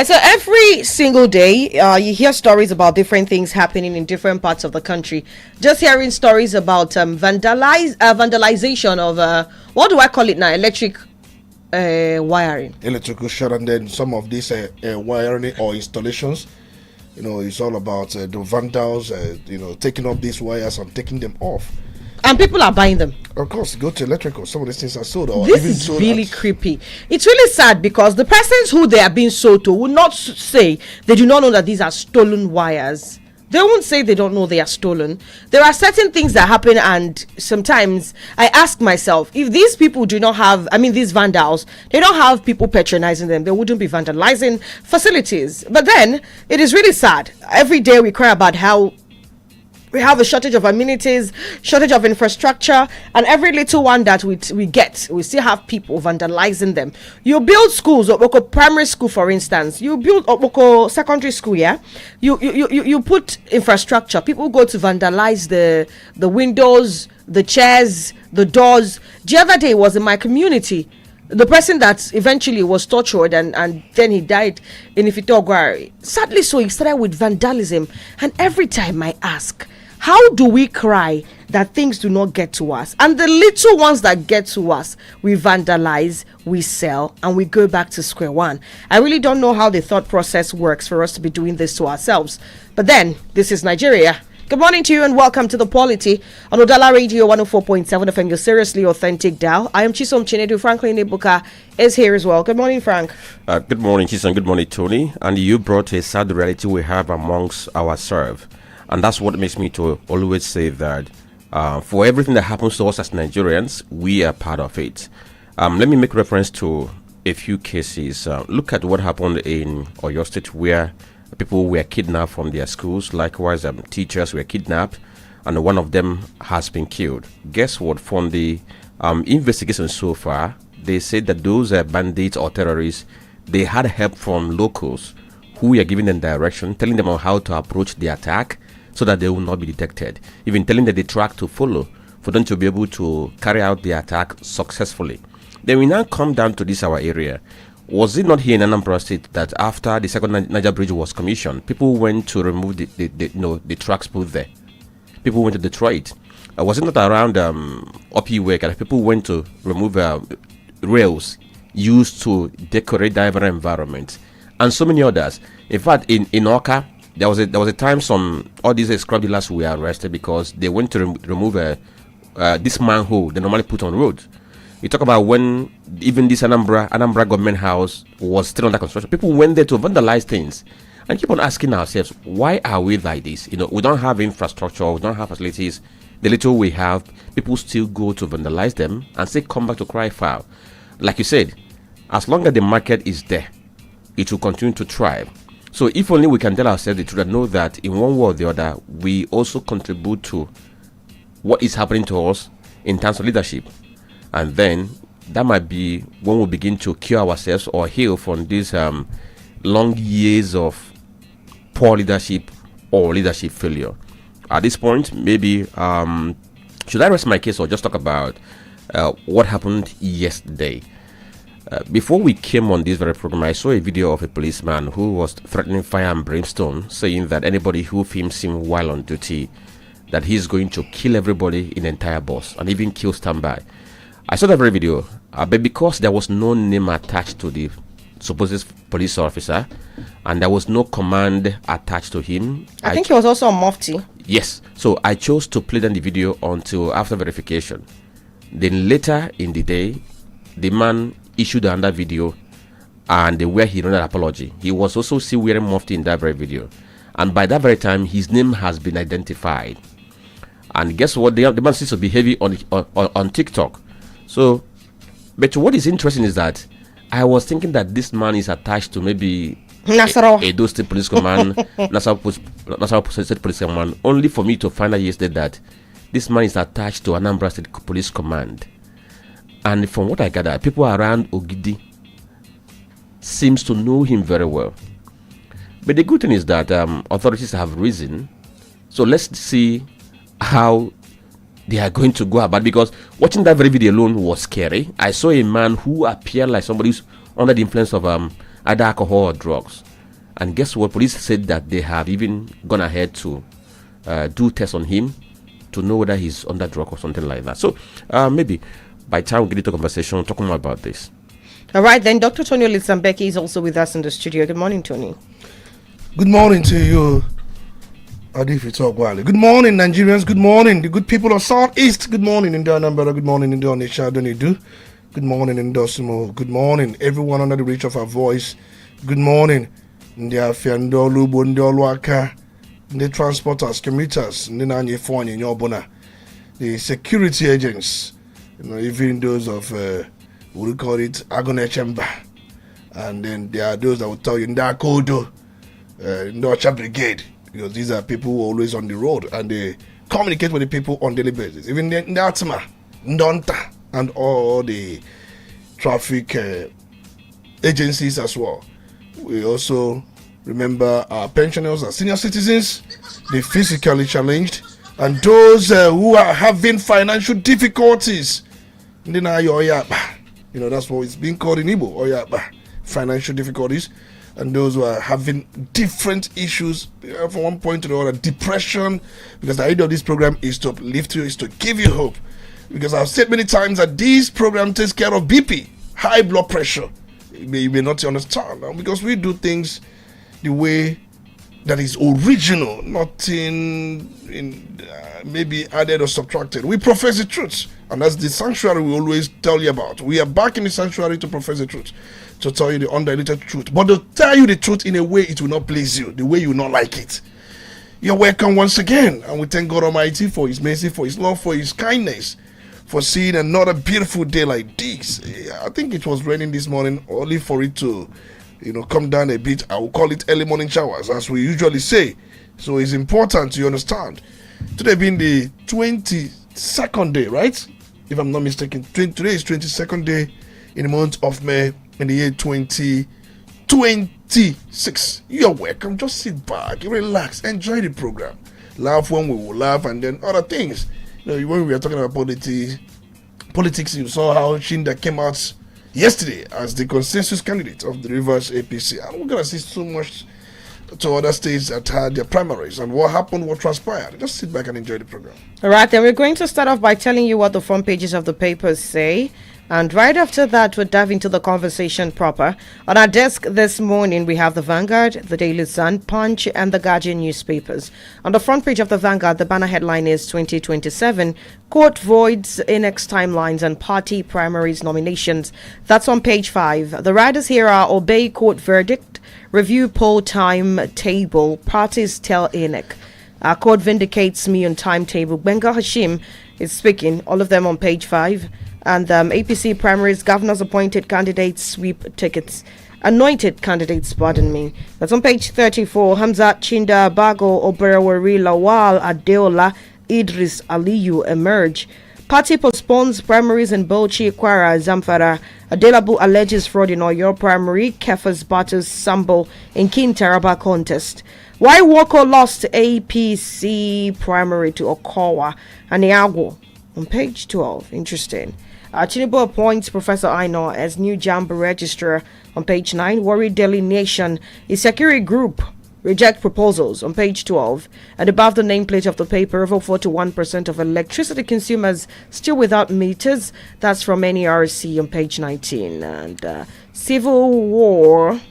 And so every single day, you hear stories about different things happening in different parts of the country. Just hearing stories about vandalization of, what do I call it now? Electric wiring. Electrical short, and then some of these wiring or installations, it's all about the vandals, taking up these wires and taking them off. And people are buying them. Of course, go to electrical. Some of these things are sold. Or this even is sold really creepy. It's really sad because the persons who they are being sold to will not say they do not know that these are stolen wires. They won't say they don't know they are stolen. There are certain things that happen, and sometimes I ask myself, if these people do not have, these vandals, they don't have people patronizing them, they wouldn't be vandalizing facilities. But then, it is really sad. Every day we cry about how we have a shortage of amenities, shortage of infrastructure, and every little one that we get, we still have people vandalizing them. You build schools, Okoko primary school, for instance. You build Okoko secondary school, yeah. You put infrastructure. People go to vandalize the windows, the chairs, the doors. The other day was in my community. The person that eventually was tortured and then he died in Ifitogwari. Sadly, so he started with vandalism. And every time I ask, how do we cry that things do not get to us? And the little ones that get to us, we vandalize, we sell, and we go back to square one. I really don't know how the thought process works for us to be doing this to ourselves. But then, this is Nigeria. Good morning to you and welcome to the Polity on Udala Radio 104.7 FM, your seriously authentic dial. I am Chisom Chinedu. Franklin Ibuka is here as well. Good morning, Frank. Good morning, Chisom. Good morning, Tony. And you brought a sad reality we have amongst ourselves. And that's what makes me to always say that for everything that happens to us as Nigerians, we are part of it. Let me make reference to a few cases. Look at what happened in Oyo State, where people were kidnapped from their schools. Likewise, teachers were kidnapped, and one of them has been killed. Guess what? From the investigation so far, they said that those bandits or terrorists, they had help from locals who were giving them direction, telling them on how to approach the attack so that they will not be detected, even telling them the track to follow for them to be able to carry out the attack successfully. Then we now come down to this our area. Was it not here in Anambra State that after the second Niger Bridge was commissioned, people went to remove the tracks put there? People went to destroy it. Was it not around Opiwek that people went to remove rails used to decorate the environment, and so many others? In fact, in Oka, there was a time all these scrub dealers were arrested because they went to remove this manhole they normally put on roads. You talk about when even this Anambra government house was still under construction. People went there to vandalize things, and keep on asking ourselves, why are we like this? We don't have infrastructure, we don't have facilities. The little we have, people still go to vandalize them and say, come back to cry foul. Like you said, as long as the market is there, it will continue to thrive. So if only we can tell ourselves the truth and know that in one way or the other, we also contribute to what is happening to us in terms of leadership. And then that might be when we begin to cure ourselves or heal from these long years of poor leadership or leadership failure. At this point, maybe should I rest my case or just talk about what happened yesterday? Before we came on this very program, I saw a video of a policeman who was threatening fire and brimstone, saying that anybody who films him while on duty, that he's going to kill everybody in the entire bus and even kill standby. I saw that very video, but because there was no name attached to the supposed police officer and there was no command attached to him, I think he was also a mufti. Yes, so I chose to play down the video until after verification. Then later in the day, the man issued another video and where he rendered an apology. He was also still wearing mufti in that very video, and by that very time his name has been identified. And guess what? The man seems to be heavy on TikTok. So, but what is interesting is that I was thinking that this man is attached to maybe Edo State Police Command, Nassau State Police Command, only for me to find out yesterday that this man is attached to Anambra State Police Command. And from what I gather, people around Ogidi seems to know him very well. But the good thing is that authorities have risen. So let's see how they are going to go about, because watching that very video alone was scary. I saw a man who appeared like somebody who's under the influence of either alcohol or drugs. And guess what? Police said that they have even gone ahead to do tests on him to know whether he's under drug or something like that. So maybe by the time we get into a conversation, talking more about this. All right, then Dr. Tony Olitsambeki is also with us in the studio. Good morning, Tony. Good morning to you. Good morning, Nigerians. Good morning, the good people of Southeast. Good morning, in Anambra. Good morning, in Onisha. Good morning, in Dosimo. Good morning, everyone under the reach of our voice. Good morning, the Afiandolu, Bondoluaka, the transporters, commuters, the security agents, even those of, we call it Agone Chamber. And then there are those that will tell you, Ndakodo, Ndocha Brigade. Because these are people who are always on the road and they communicate with the people on daily basis. Even the Ndatsma, Ndonta, and all the traffic agencies as well. We also remember our pensioners, our senior citizens, the physically challenged, and those who are having financial difficulties. That's what it's being called in Igbo, Oyaba, financial difficulties. And those who are having different issues from one point to the other, depression, because the idea of this program is to uplift you, is to give you hope. Because I've said many times that this program takes care of BP, high blood pressure. You may not understand, because we do things the way that is original, not in maybe added or subtracted. We profess the truth, and that's the sanctuary we always tell you about. We are back in the sanctuary to profess the truth, to tell you the undiluted truth, but to tell you the truth in a way it will not please you, the way you will not like it. You're welcome once again, and we thank God Almighty for His mercy, for His love, for His kindness, for seeing another beautiful day like this. I think it was raining this morning, only for it to come down a bit. I will call it early morning showers, as we usually say. So it's important you understand. Today being the 22nd day, right? If I'm not mistaken, today is 22nd day in the month of May in the year 2026. You're welcome. Just sit back, relax, enjoy the program. Laugh when we will laugh, and then other things. When we were talking about politics, you saw how Shinda came out yesterday as the consensus candidate of the Rivers APC. And we're going to see so much to other states that had their primaries and what happened, what transpired. Just sit back and enjoy the program. All right, then we're going to start off by telling you what the front pages of the papers say. And right after that, we'll dive into the conversation proper. On our desk this morning, we have the Vanguard, the Daily Sun, Punch, and the Guardian newspapers. On the front page of the Vanguard, the banner headline is 2027, Court voids INEC timelines and party primaries nominations. That's on page 5. The riders here are obey court verdict, review poll timetable, parties tell INEC. Our court vindicates me on timetable. Benga Hashim is speaking, all of them on page 5. And APC primaries, governors appointed candidates sweep tickets. Anointed candidates, pardon me. That's on page 34. Hamzat Chinda Bago Oberawari Lawal Adeola Idris Aliyu emerge. Party postpones primaries in Bauchi, Kwara, Zamfara. Adelabu alleges fraud in Oyo primary. Kefas batters Sambo in King Taraba contest. Why Woko lost APC primary to Okawa and Niagwo on page 12. Interesting. Tinubu appoints Professor Aino as new JAMB registrar on page 9. Worry Daily Nation. A security group reject proposals on page 12. And above the nameplate of the paper, over 41% of electricity consumers still without meters. That's from NERC on page 19. And civil war.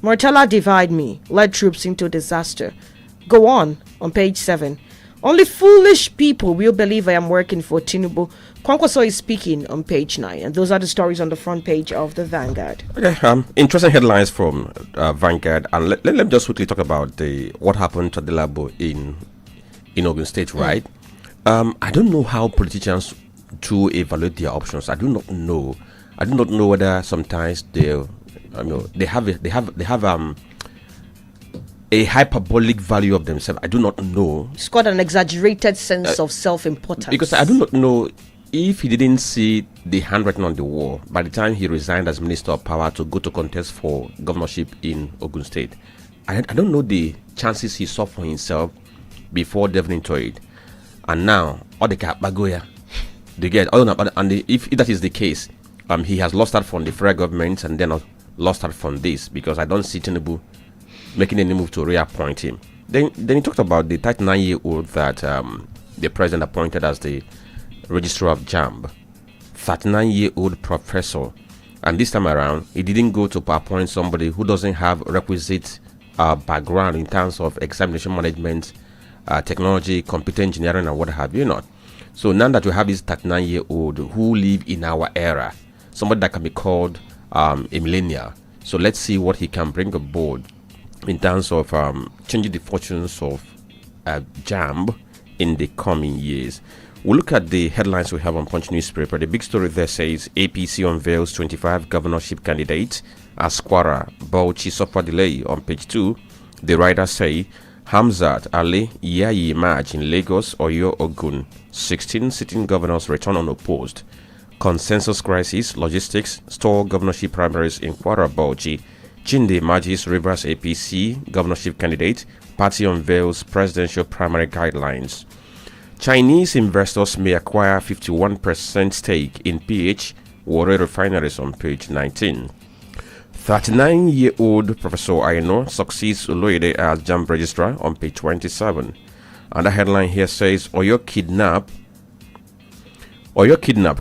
Mortala divide me, led troops into disaster. Go on page 7. Only foolish people will believe I am working for Tinubu. Kwankwaso is speaking on page 9. And those are the stories on the front page of the Vanguard. Okay, interesting headlines from Vanguard. And let me just quickly talk about what happened to Adelabo in Ogun State, right? I don't know how politicians do evaluate their options. I do not know whether sometimes they have a hyperbolic value of themselves. I do not know. It's got an exaggerated sense of self-importance. Because I do not know if he didn't see the handwriting on the wall by the time he resigned as Minister of Power to go to contest for governorship in Ogun State. I don't know the chances he saw for himself before delving into it. And now, all the Bagoya, they get, and if that is the case, he has lost out from the federal government and then lost out from this, because I don't see Tinubu making any move to reappoint him. Then he talked about the 39-year-old that the president appointed as the registrar of JAMB. 39-year-old professor. And this time around, he didn't go to appoint somebody who doesn't have requisite background in terms of examination management, technology, computer engineering, and what have you not. So now that we have this 39-year-old who live in our era, somebody that can be called a millennial. So let's see what he can bring aboard in terms of changing the fortunes of JAMB in the coming years. We'll look at the headlines we have on Punch newspaper. The big story there says APC unveils 25 governorship candidates as Kwara, Bauchi suffer delay on page 2. The writers say Hamzat Ali Yayi Maj in Lagos, Oyo, Ogun. 16 sitting governors return unopposed. Consensus crisis, logistics, stall governorship primaries in Kwara, Bauchi. Chinde Majis Rivers APC governorship candidate. Party unveils presidential primary guidelines. Chinese investors may acquire 51% stake in PH Warri refineries on page 19. 39-year-old Professor Aino succeeds Oloyede as JAMB registrar on page 27. And the headline here says Oyo kidnap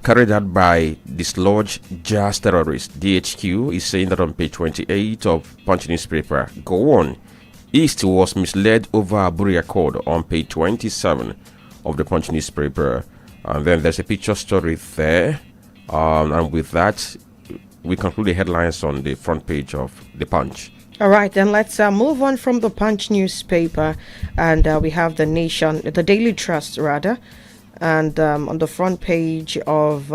carried out by dislodged jazz terrorist. DHQ is saying that on page 28 of Punch newspaper. Go on. East was misled over Aburi Accord on page 27 of the Punch newspaper. And then there's a picture story there. And with that, we conclude the headlines on the front page of the Punch. All right, then let's move on from the Punch newspaper, and we have the Nation, the Daily Trust rather, and on the front page of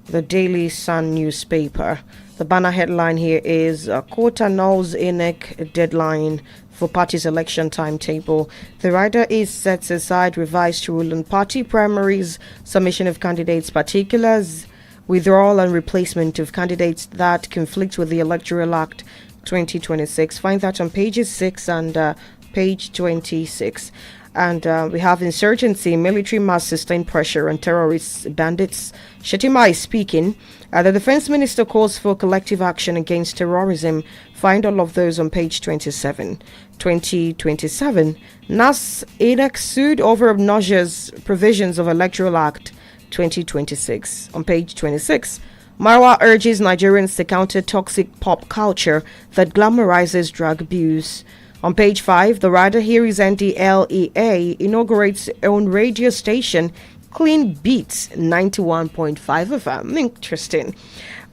the Daily Sun newspaper, the banner headline here is Court annuls INEC deadline for party's election timetable. The rider is sets aside revised rule on party primaries, submission of candidates' particulars, withdrawal and replacement of candidates that conflict with the Electoral Act 2026. Find that on pages 6 and page 26. And we have insurgency, military mass sustained pressure on terrorists, bandits. Shetima is speaking. The defense minister calls for collective action against terrorism. Find all of those on page 27. 2027. NAS INEC sued over obnoxious provisions of Electoral Act 2026. On page 26. Marwa urges Nigerians to counter toxic pop culture that glamorizes drug abuse. On page 5, the rider here is NDLEA inaugurates own radio station, Clean Beats 91.5 FM. Interesting.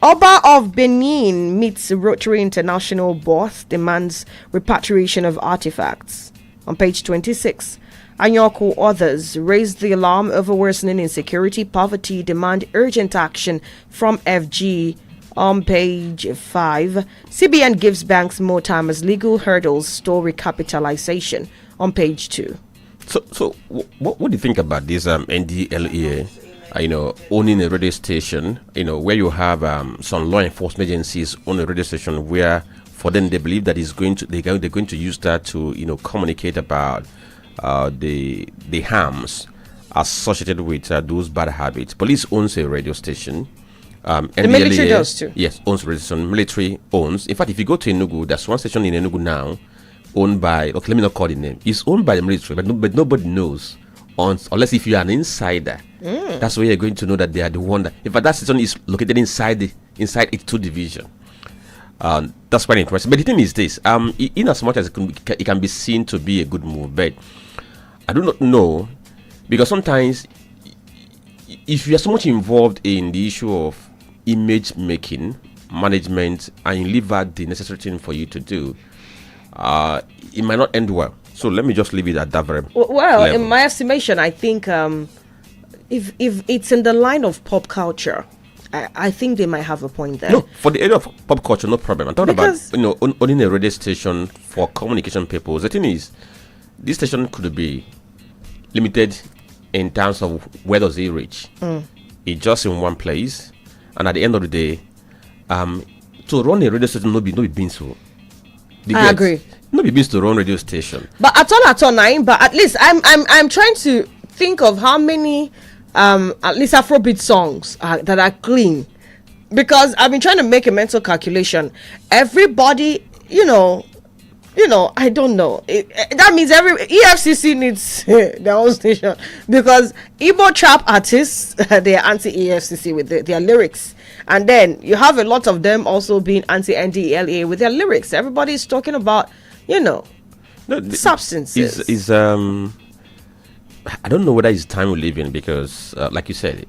Oba of Benin meets Rotary International boss, demands repatriation of artifacts. On page 26, Anyoko others raise the alarm over worsening insecurity, poverty, demand urgent action from FG. On page 5, CBN gives banks more time as legal hurdles store recapitalization. On page 2. So what do you think about this NDLEA? Owning a radio station, where you have some law enforcement agencies own a radio station where, for them, they believe that they're going to use that to communicate about the harms associated with those bad habits. Police owns a radio station. The military does too. Yes, owns radio station. Military owns. In fact, if you go to Enugu, there's one station in Enugu now owned by. Okay, let me not call the name. It's owned by the military, but nobody knows, unless if you are an insider. That's where you're going to know that they are the one that. In fact, that station is located inside its 2 division. That's quite interesting. But the thing is this: in as much as it can be seen to be a good move, but I do not know, because sometimes if you are so much involved in the issue of image making, management, and you leave out the necessary thing for you to do, it might not end well. So let me just leave it at that very level. In my estimation, I think if it's in the line of pop culture, I think they might have a point there. No, for the area of pop culture, no problem. I'm talking about owning a radio station for communication purposes. The thing is, this station could be limited in terms of where does it reach. It's just in one place, and at the end of the day, to run a radio station, no be being so. I agree. No be beans to run radio station. But at all, nine. But at least I'm trying to think of how many at least Afrobeat songs that are clean, because I've been trying to make a mental calculation. Everybody I don't know. That means every EFCC needs their own station, because Igbo trap artists, they are anti-EFCC with their lyrics, and then you have a lot of them also being anti-NDLA with their lyrics. Everybody's talking about substances. I don't know whether it's time we live in, because like you said,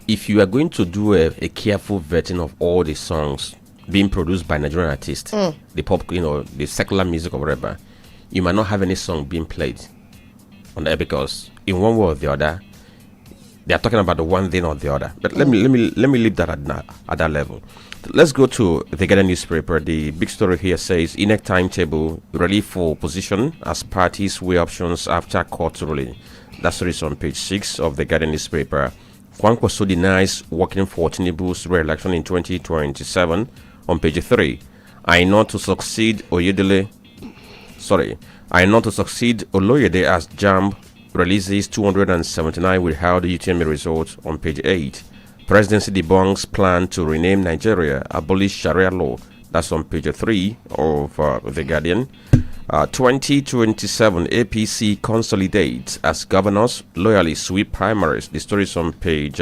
if you are going to do a careful vetting of all the songs being produced by Nigerian artists, the pop, the secular music or whatever, you might not have any song being played on there, because in one way or the other, they are talking about the one thing or the other. But let me leave that at that level. Let's go to the Guardian newspaper. The big story here says INEC timetable ready for opposition as parties weigh options after court ruling. That story is on page 6 of the Guardian newspaper. Kwankwaso denies working for Tinubu's re-election in 2027 on page 3. I not to succeed Oloyede as JAMB releases 279 withheld UTME results on page 8. Presidency debunks plan to rename Nigeria, abolish Sharia law. That's on page 3 of the Guardian. 2027 APC consolidates as governors loyally sweep primaries. The story is on page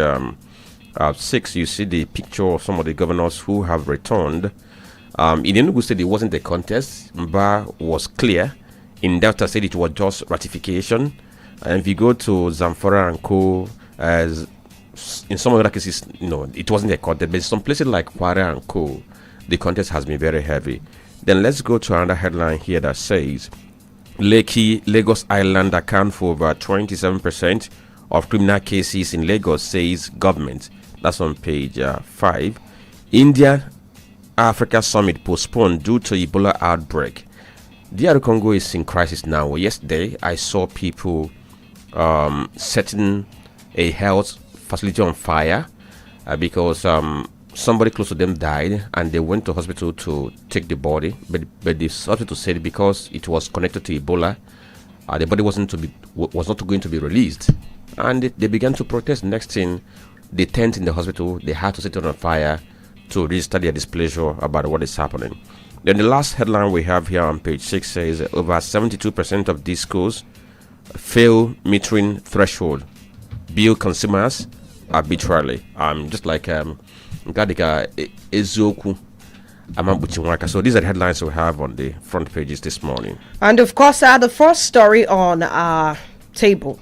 6. You see the picture of some of the governors who have returned. In Enugu State, it wasn't a contest. Mba was clear. In Delta State, it was just ratification. And if you go to Zamfara and Co., as in some other cases, it wasn't a contest. But in some places like Kwara and Co., the contest has been very heavy. Then let's go to another headline here that says Lagos Island account for over 27% of criminal cases in Lagos, says government. That's on page 5. India Africa Summit postponed due to Ebola outbreak. DR Congo is in crisis now. Yesterday, I saw people setting a health facility on fire because somebody close to them died, and they went to hospital to take the body, but the hospital said because it was connected to Ebola, the body was not going to be released, and they began to protest. Next thing, the tent in the hospital, they had to set it on fire to register their displeasure about what is happening. Then the last headline we have here on page 6 says over 72% of discos fail metering threshold, bill consumers arbitrarily. Just like Gadika Ezoku Amambuchimwaka. So these are the headlines we have on the front pages this morning. And of course, the first story on our table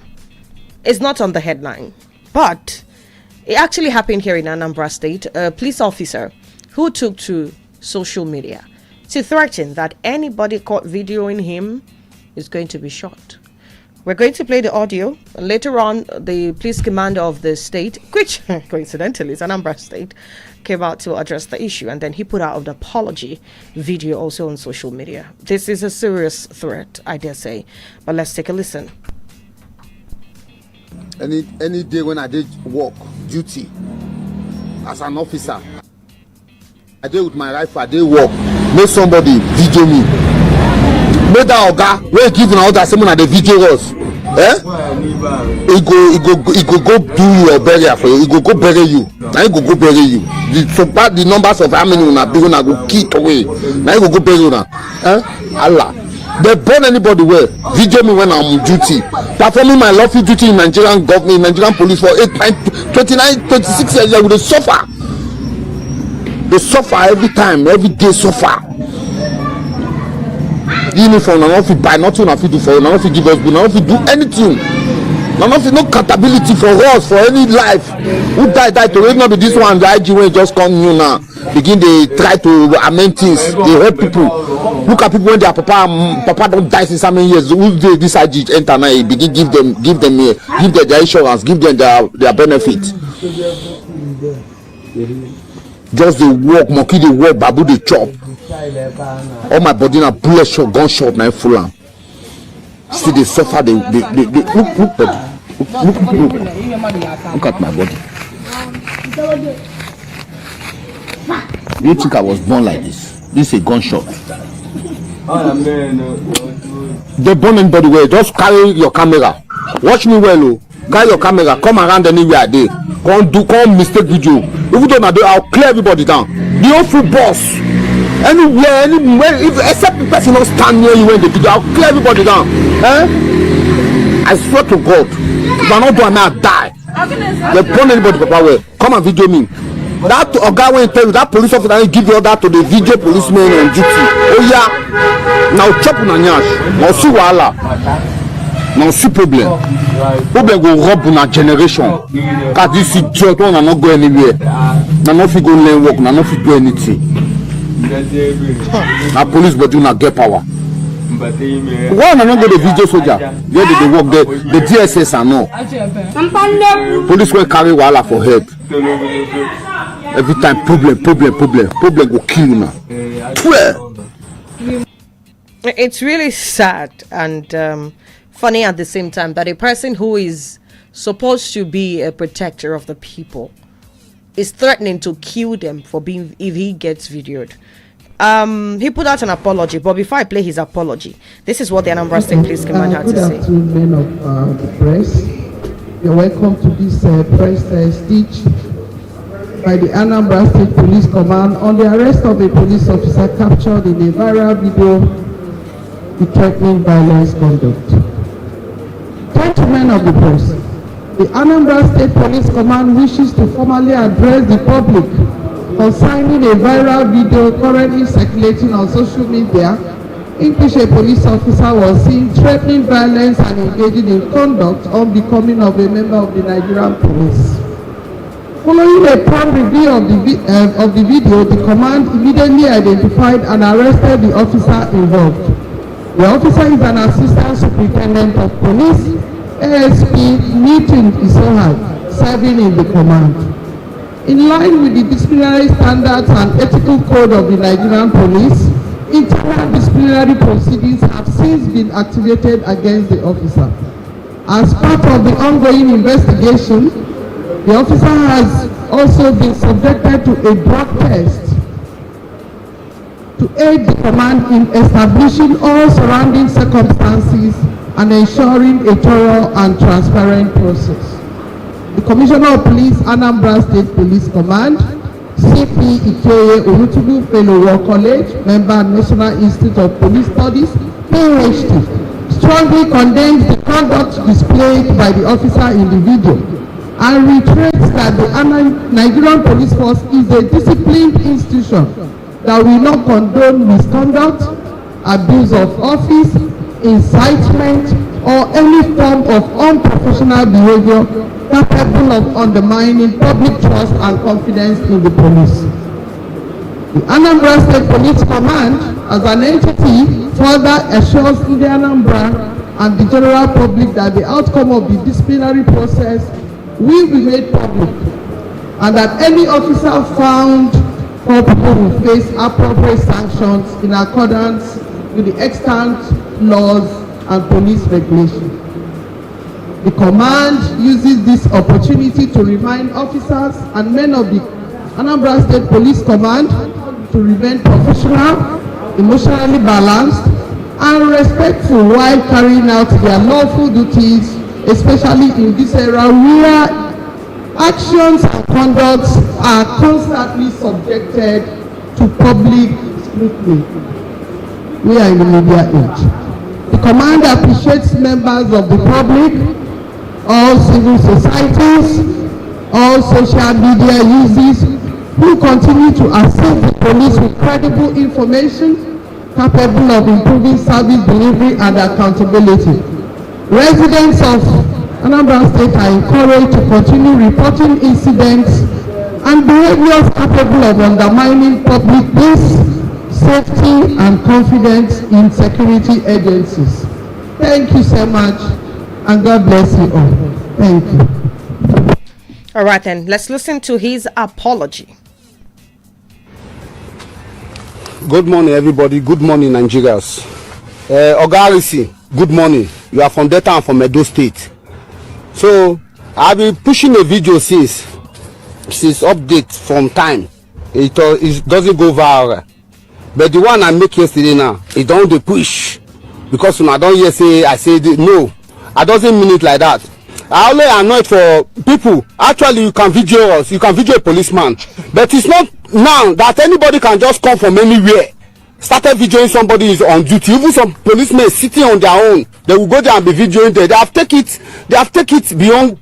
is not on the headline, but it actually happened here in Anambra State. A police officer who took to social media to threaten that anybody caught videoing him is going to be shot. We're going to play the audio. Later on, the police commander of the state, which coincidentally is Anambra State, came out to address the issue, and then he put out an apology video also on social media. This is a serious threat, I dare say, but let's take a listen. Any day when I did work duty as an officer, I did with my rifle, I did work, make somebody video me. Make that oga wey give una order say una dey video us, he go do your burial for you. He go bury you. Now he go bury you. The numbers of how many una big una go kick away. Now he go bury una. Allah, they burn anybody well. Video me when I'm on duty, performing my lawful duty in Nigerian government, Nigerian police for 26 years. They will suffer. They suffer every time, every day suffer. Uniform, none of it buy nothing, none of it do for you, none of it give us, none of it do anything, none of it no accountability for us, for any life. Who die to it, not be this one, the IG when just come new now, begin they try to amend things, they help people. Look at people when their papa don't die since how many years, who they this IG enter now, he begin give them their insurance, give them their benefit. Just the work, monkey the work, babu the chop. All my body na bullet shot, gunshot na full am. See they suffer, they look at my body. You think I was born like this? This is a gunshot. They burn anybody well. Just carry your camera. Watch me well, oh. Carry your camera. Come around anywhere I dey. Come mistake video. Even though I'll clear everybody down. the awful boss. Anywhere, if except the person not stand near you when they do, I'll clear everybody down. I swear to God, if I not do, I may die. They burn anybody Papa way. Come and video me. That guy when tell you that police officer and give the order to the video policeman on duty. Oh yeah, now chop on a nyash. Now see wahala. Now see problem. Problem go rob on a generation. Cause this idiot one are not go anywhere. Now not fit go learn work. Now not fit do anything. Now police body not get power. Why not go the video soldier? Where did they work there? The DSS are no. Police will carry wahala for head. Every time problem will kill you now. It's really sad and funny at the same time that a person who is supposed to be a protector of the people is threatening to kill them for being if he gets videoed. He put out an apology, but before I play his apology, this is what the Anambra State Police Command had to say. Good afternoon, men of the press. You're welcome to this press stitch by the Anambra State Police Command on the arrest of a police officer captured in a viral video with threatening violence conduct. Gentlemen of the press, the Anambra State Police Command wishes to formally address the public concerning a viral video currently circulating on social media in which a police officer was seen threatening violence and engaging in conduct unbecoming of a member of the Nigerian police. Following a prompt review of the video, the command immediately identified and arrested the officer involved. The officer is an assistant superintendent of police, ASP Newton Isohad, serving in the command. In line with the disciplinary standards and ethical code of the Nigerian police, internal disciplinary proceedings have since been activated against the officer. As part of the ongoing investigation, the officer has also been subjected to a drug test to aid the command in establishing all surrounding circumstances and ensuring a thorough and transparent process. The Commissioner of Police, Anambra State Police Command, CP Ikeye Olutubu Fellow War College, member National Institute of Police Studies, PhD, strongly condemns the conduct displayed by the officer in the video and reiterates that the Nigerian Police Force is a disciplined institution that will not condone misconduct, abuse of office, incitement, or any form of unprofessional behavior capable of undermining public trust and confidence in the police. The Anambra State Police Command, as an entity, further assures the Anambra and the general public that the outcome of the disciplinary process will be made public, and that any officer found culpable will face appropriate sanctions in accordance with the extant laws and police regulations. The command uses this opportunity to remind officers and men of the Anambra State Police Command to remain professional, emotionally balanced, and respectful while carrying out their lawful duties, especially in this era where actions and conducts are constantly subjected to public scrutiny. We are in the media age. The command appreciates members of the public, all civil societies, all social media users who continue to assist the police with credible information capable of improving service delivery and accountability. Residents of Anambra State are encouraged to continue reporting incidents and behaviors capable of undermining public peace, safety, and confidence in security agencies. Thank you so much, and God bless you all. Thank you. All right, then, let's listen to his apology. Good morning, everybody. Good morning, Nigerians. Ogarisi, good morning. You are from Delta and from Edo State. So I've been pushing a video since update from time. It doesn't go viral. But the one I make yesterday now, it don't dey push. Because when I don't hear say I say no, I doesn't mean it like that. I only annoyed for people. Actually, you can video us, you can video a policeman, but it's not now that anybody can just come from anywhere, started videoing somebody is on duty. Even some policemen sitting on their own, they will go there and be videoing there. They have take it beyond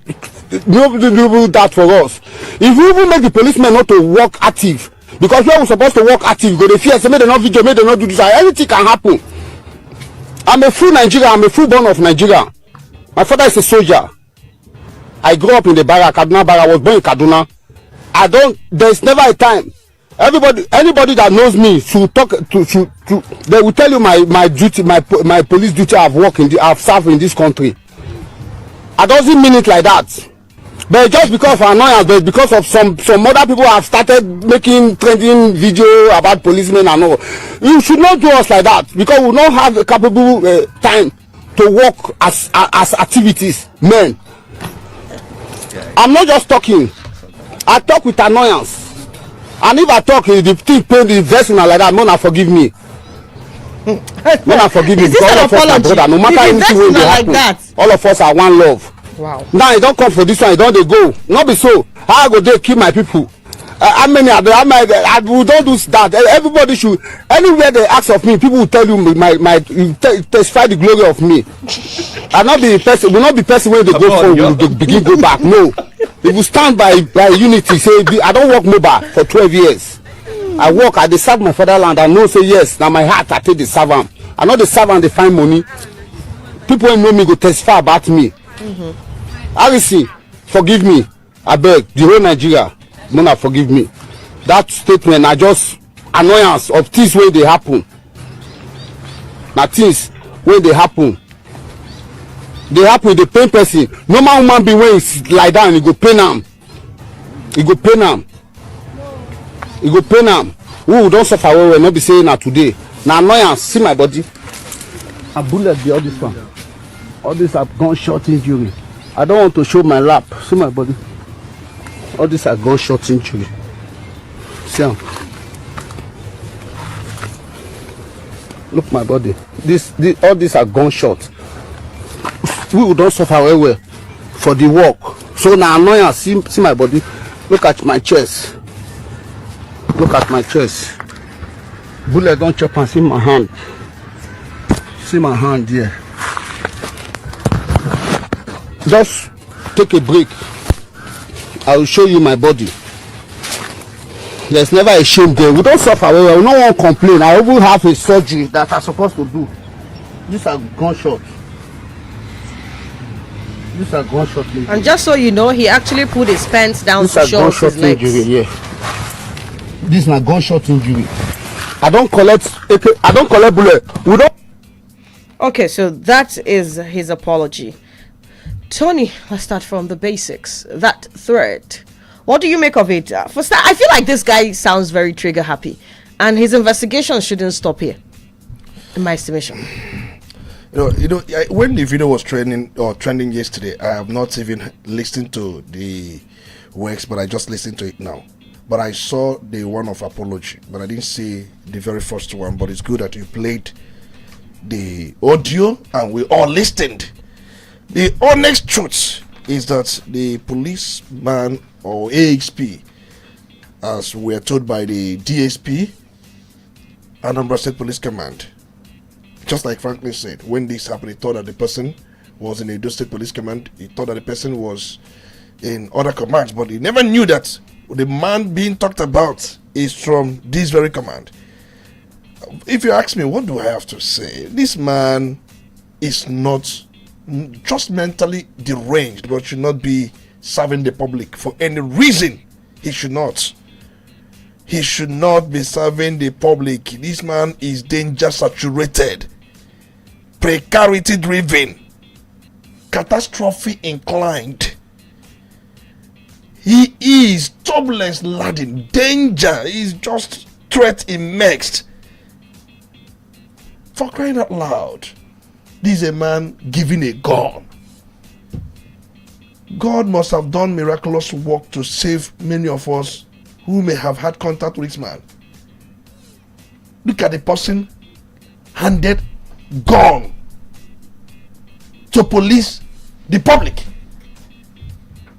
that for us. If we even make the policemen not to work active, because we are supposed to work active, go they fear, say may they not video, may they not do this, anything can happen. I'm a full Nigerian, I'm a full born of Nigeria. My father is a soldier. I grew up in the barrack, Kaduna barrack. I was born in Kaduna. There's never a time. Anybody that knows me should talk to they will tell you my duty, my police duty. I've served in this country. I doesn't mean it like that. But just because of annoyance, but because of some other people have started making trending video about policemen and all. You should not do us like that, because we will not have a capable time to work as activities, men. I'm not just talking. I talk with annoyance. And if I talk, the thing pain the vessel like that, Mona forgive me. Mona forgive me, because all of us are brother. No matter anything will happen, all of us are one love. Wow. Now you don't come for this one, you don't they go. Not be so. How I go there kill my people? How many are there? We don't do that. Everybody should. Anywhere they ask of me, people will tell you testify the glory of me. I not be person. Will not be person where they go for. Will they begin go back? No. If you stand by unity, say I don't work mobile for 12 years. I work. I serve my fatherland. I know say yes. Now my heart I take the serve am. I know the serve am they find money. People who know me go testify about me. RC, forgive me. I beg the whole Nigeria. Mona forgive me. That statement I just annoyance of things when they happen. Now things when they happen the pain person. Normal human being when he lie down, he go pain am. He go pain am. He go pain am. Who don't suffer well, not be saying that today. Now annoyance, see my body. A bullet be all this one. All this are gunshot injury. I don't want to show my lap. See my body. All these are gunshot injury. See them. Look my body. All these are gunshots. We don't suffer well for the work. So now annoyance. See my body. Look at my chest. Look at my chest. Bullet don't chop and see my hand. See my hand here. Just take a break. I will show you my body. There's never a shame there. We don't suffer well. We don't want to complain. I even have a surgery that I'm supposed to do. These are gunshots. These are gunshot injury. And just so you know, he actually put his pants down to show us his legs. Injury, yeah. This is my gunshot injury. I don't collect bullet. We don't. Okay, so that is his apology. Tony, let's start from the basics. That threat, what do you make of it? For start, I feel like this guy sounds very trigger happy, and his investigation shouldn't stop here, in my estimation. When the video was trending yesterday, I have not even listened to the works, but I just listened to it now. But I saw the one of apology, but I didn't see the very first one. But it's good that you played the audio and we all listened. The honest truth is that the policeman or AXP, as we are told by the DSP, Anambra State Police Command, just like Franklin said, when this happened, he thought that the person was in the Edo State Police Command. He thought that the person was in other commands, but he never knew that the man being talked about is from this very command. If you ask me, what do I have to say? This man is not just mentally deranged, but should not be serving the public for any reason. He should not. He should not be serving the public. This man is danger saturated, precarity driven, catastrophe inclined. He is turbulence laden, danger is just threat immersed. For crying out loud, this is a man giving a gun. God must have done miraculous work to save many of us who may have had contact with this man. Look at the person handed gun to police the public.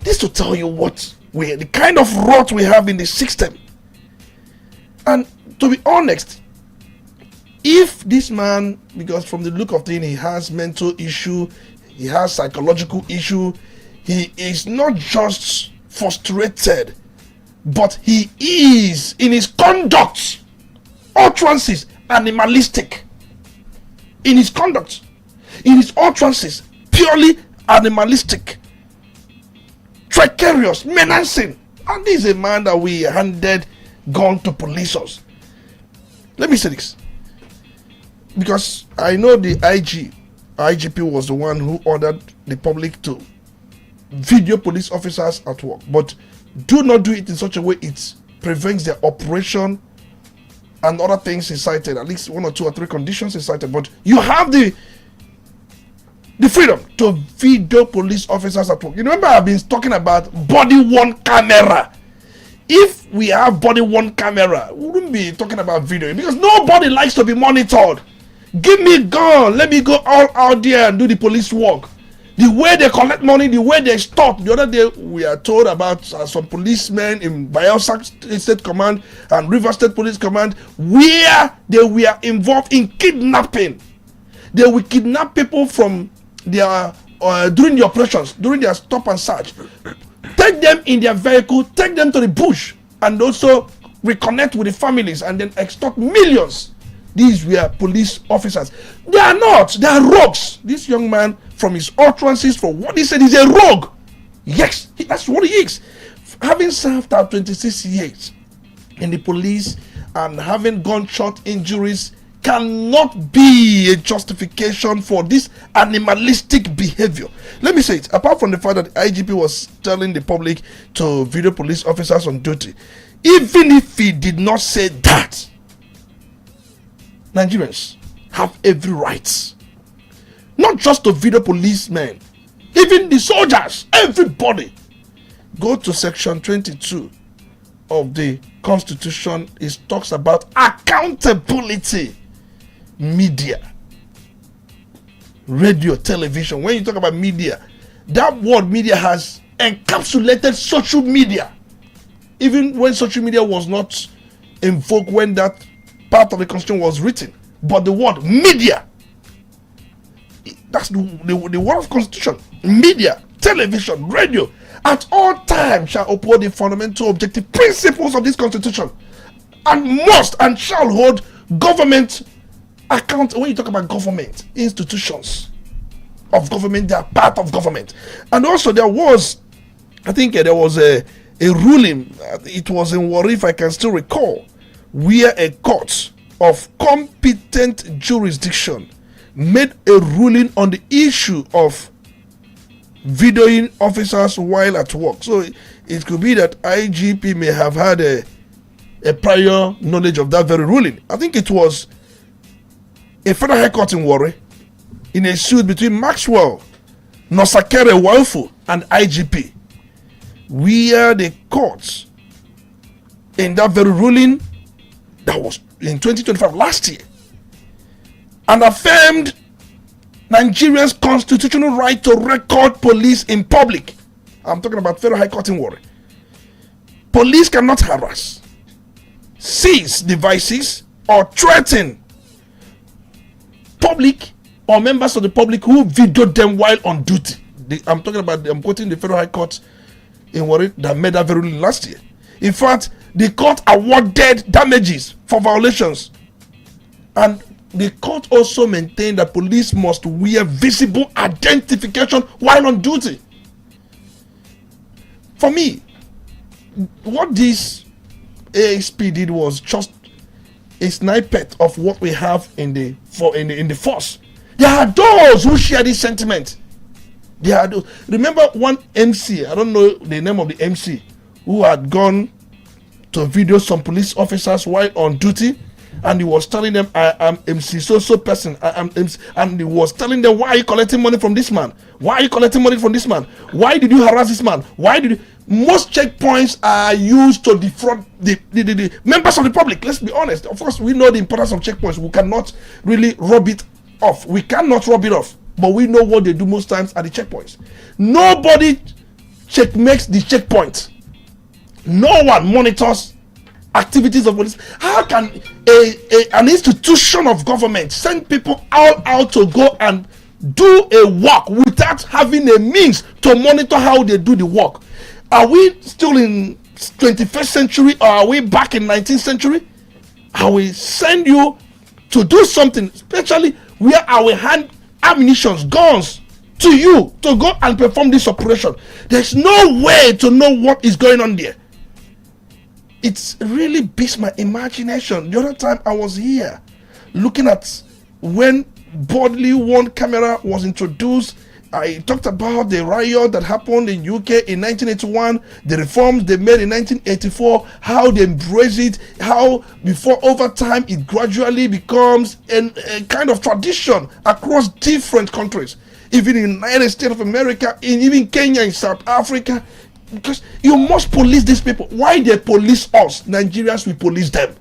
This to tell you what the kind of rot we have in the system. And to be honest, if this man, because from the look of things, he has mental issue, he has psychological issue, he is not just frustrated, but he is in his conduct, utterances, animalistic. In his conduct, in his utterances, purely animalistic, treacherous, menacing. And this is a man that we handed gun to police us. Let me say this, because I know the IGP was the one who ordered the public to video police officers at work, but do not do it in such a way it prevents their operation and other things incited. At least 1 or 2 or 3 conditions incited, but you have the freedom to video police officers at work. You remember I've been talking about body-worn camera. If we have body-worn camera, we wouldn't be talking about video, because nobody likes to be monitored. Give me a gun, let me go all out there and do the police work. The way they collect money, the way they stop. The other day, we are told about some policemen in Bayelsa State Command and River State Police Command, where they were involved in kidnapping. They will kidnap people from their during the operations, during their stop and search. Take them in their vehicle, take them to the bush, and also reconnect with the families, and then extort millions. These were police officers. They are not. They are rogues. This young man, from his utterances, from what he said, is a rogue. Yes, that's what he is. Having served out 26 years in the police and having gunshot injuries cannot be a justification for this animalistic behavior. Let me say it. Apart from the fact that the IGP was telling the public to video police officers on duty, even if he did not say that, Nigerians have every right not just to video policemen, even the soldiers, everybody. Go to section 22 of the Constitution. It talks about accountability. Media, radio, television. When you talk about media, that word media has encapsulated social media, even when social media was not invoked when that part of the Constitution was written. But the word media, that's the word of Constitution. Media, television, radio, at all times shall uphold the fundamental objective principles of this Constitution, and must and shall hold government account. When you talk about government, institutions of government, they are part of government. And also there was, I think there was a ruling, it was in Warri, if I can still recall, where a court of competent jurisdiction made a ruling on the issue of videoing officers while at work. So it could be that IGP may have had a prior knowledge of that very ruling. I think it was a federal high court in Warri, in a suit between Maxwell, Nosakere Walfu, and IGP, where the courts, in that very ruling, that was in 2025, last year, and affirmed Nigeria's constitutional right to record police in public. I'm talking about federal high court in Warri. Police cannot harass, seize devices, or threaten public or members of the public who videoed them while on duty. I'm quoting the federal high court in Warri that made that very ruling last year. In fact, the court awarded damages for violations, and the court also maintained that police must wear visible identification while on duty. For me, what this ASP did was just a snippet of what we have in the force. There are those who share this sentiment. There are those. Remember one MC, I don't know the name of the MC, who had gone to video some police officers while on duty, and he was telling them, I am MC so person, I am MC, and he was telling them, why are you collecting money from this man? Why are you collecting money from this man? Why did you harass this man? Why did you... Most checkpoints are used to defraud the members of the public. Let's be honest. Of course, we know the importance of checkpoints. We cannot really rub it off. We cannot rub it off. But we know what they do most times at the checkpoints. Nobody checkmates the checkpoint. No one monitors activities of police. How can an institution of government send people all out to go and do a work without having a means to monitor how they do the work? Are we still in 21st century, or are we back in 19th century? I will send you to do something, especially where I will hand ammunition, guns to you to go and perform this operation. There's no way to know what is going on there. It's really beats my imagination. The other time I was here looking at when Bodily One camera was introduced, I talked about the riot that happened in UK in 1981, the reforms they made in 1984, how they embrace it, how before over time it gradually becomes a kind of tradition across different countries, even in the United States of America, in even Kenya, in South Africa. Because you must police these people. Why they police us? Nigerians, we police them.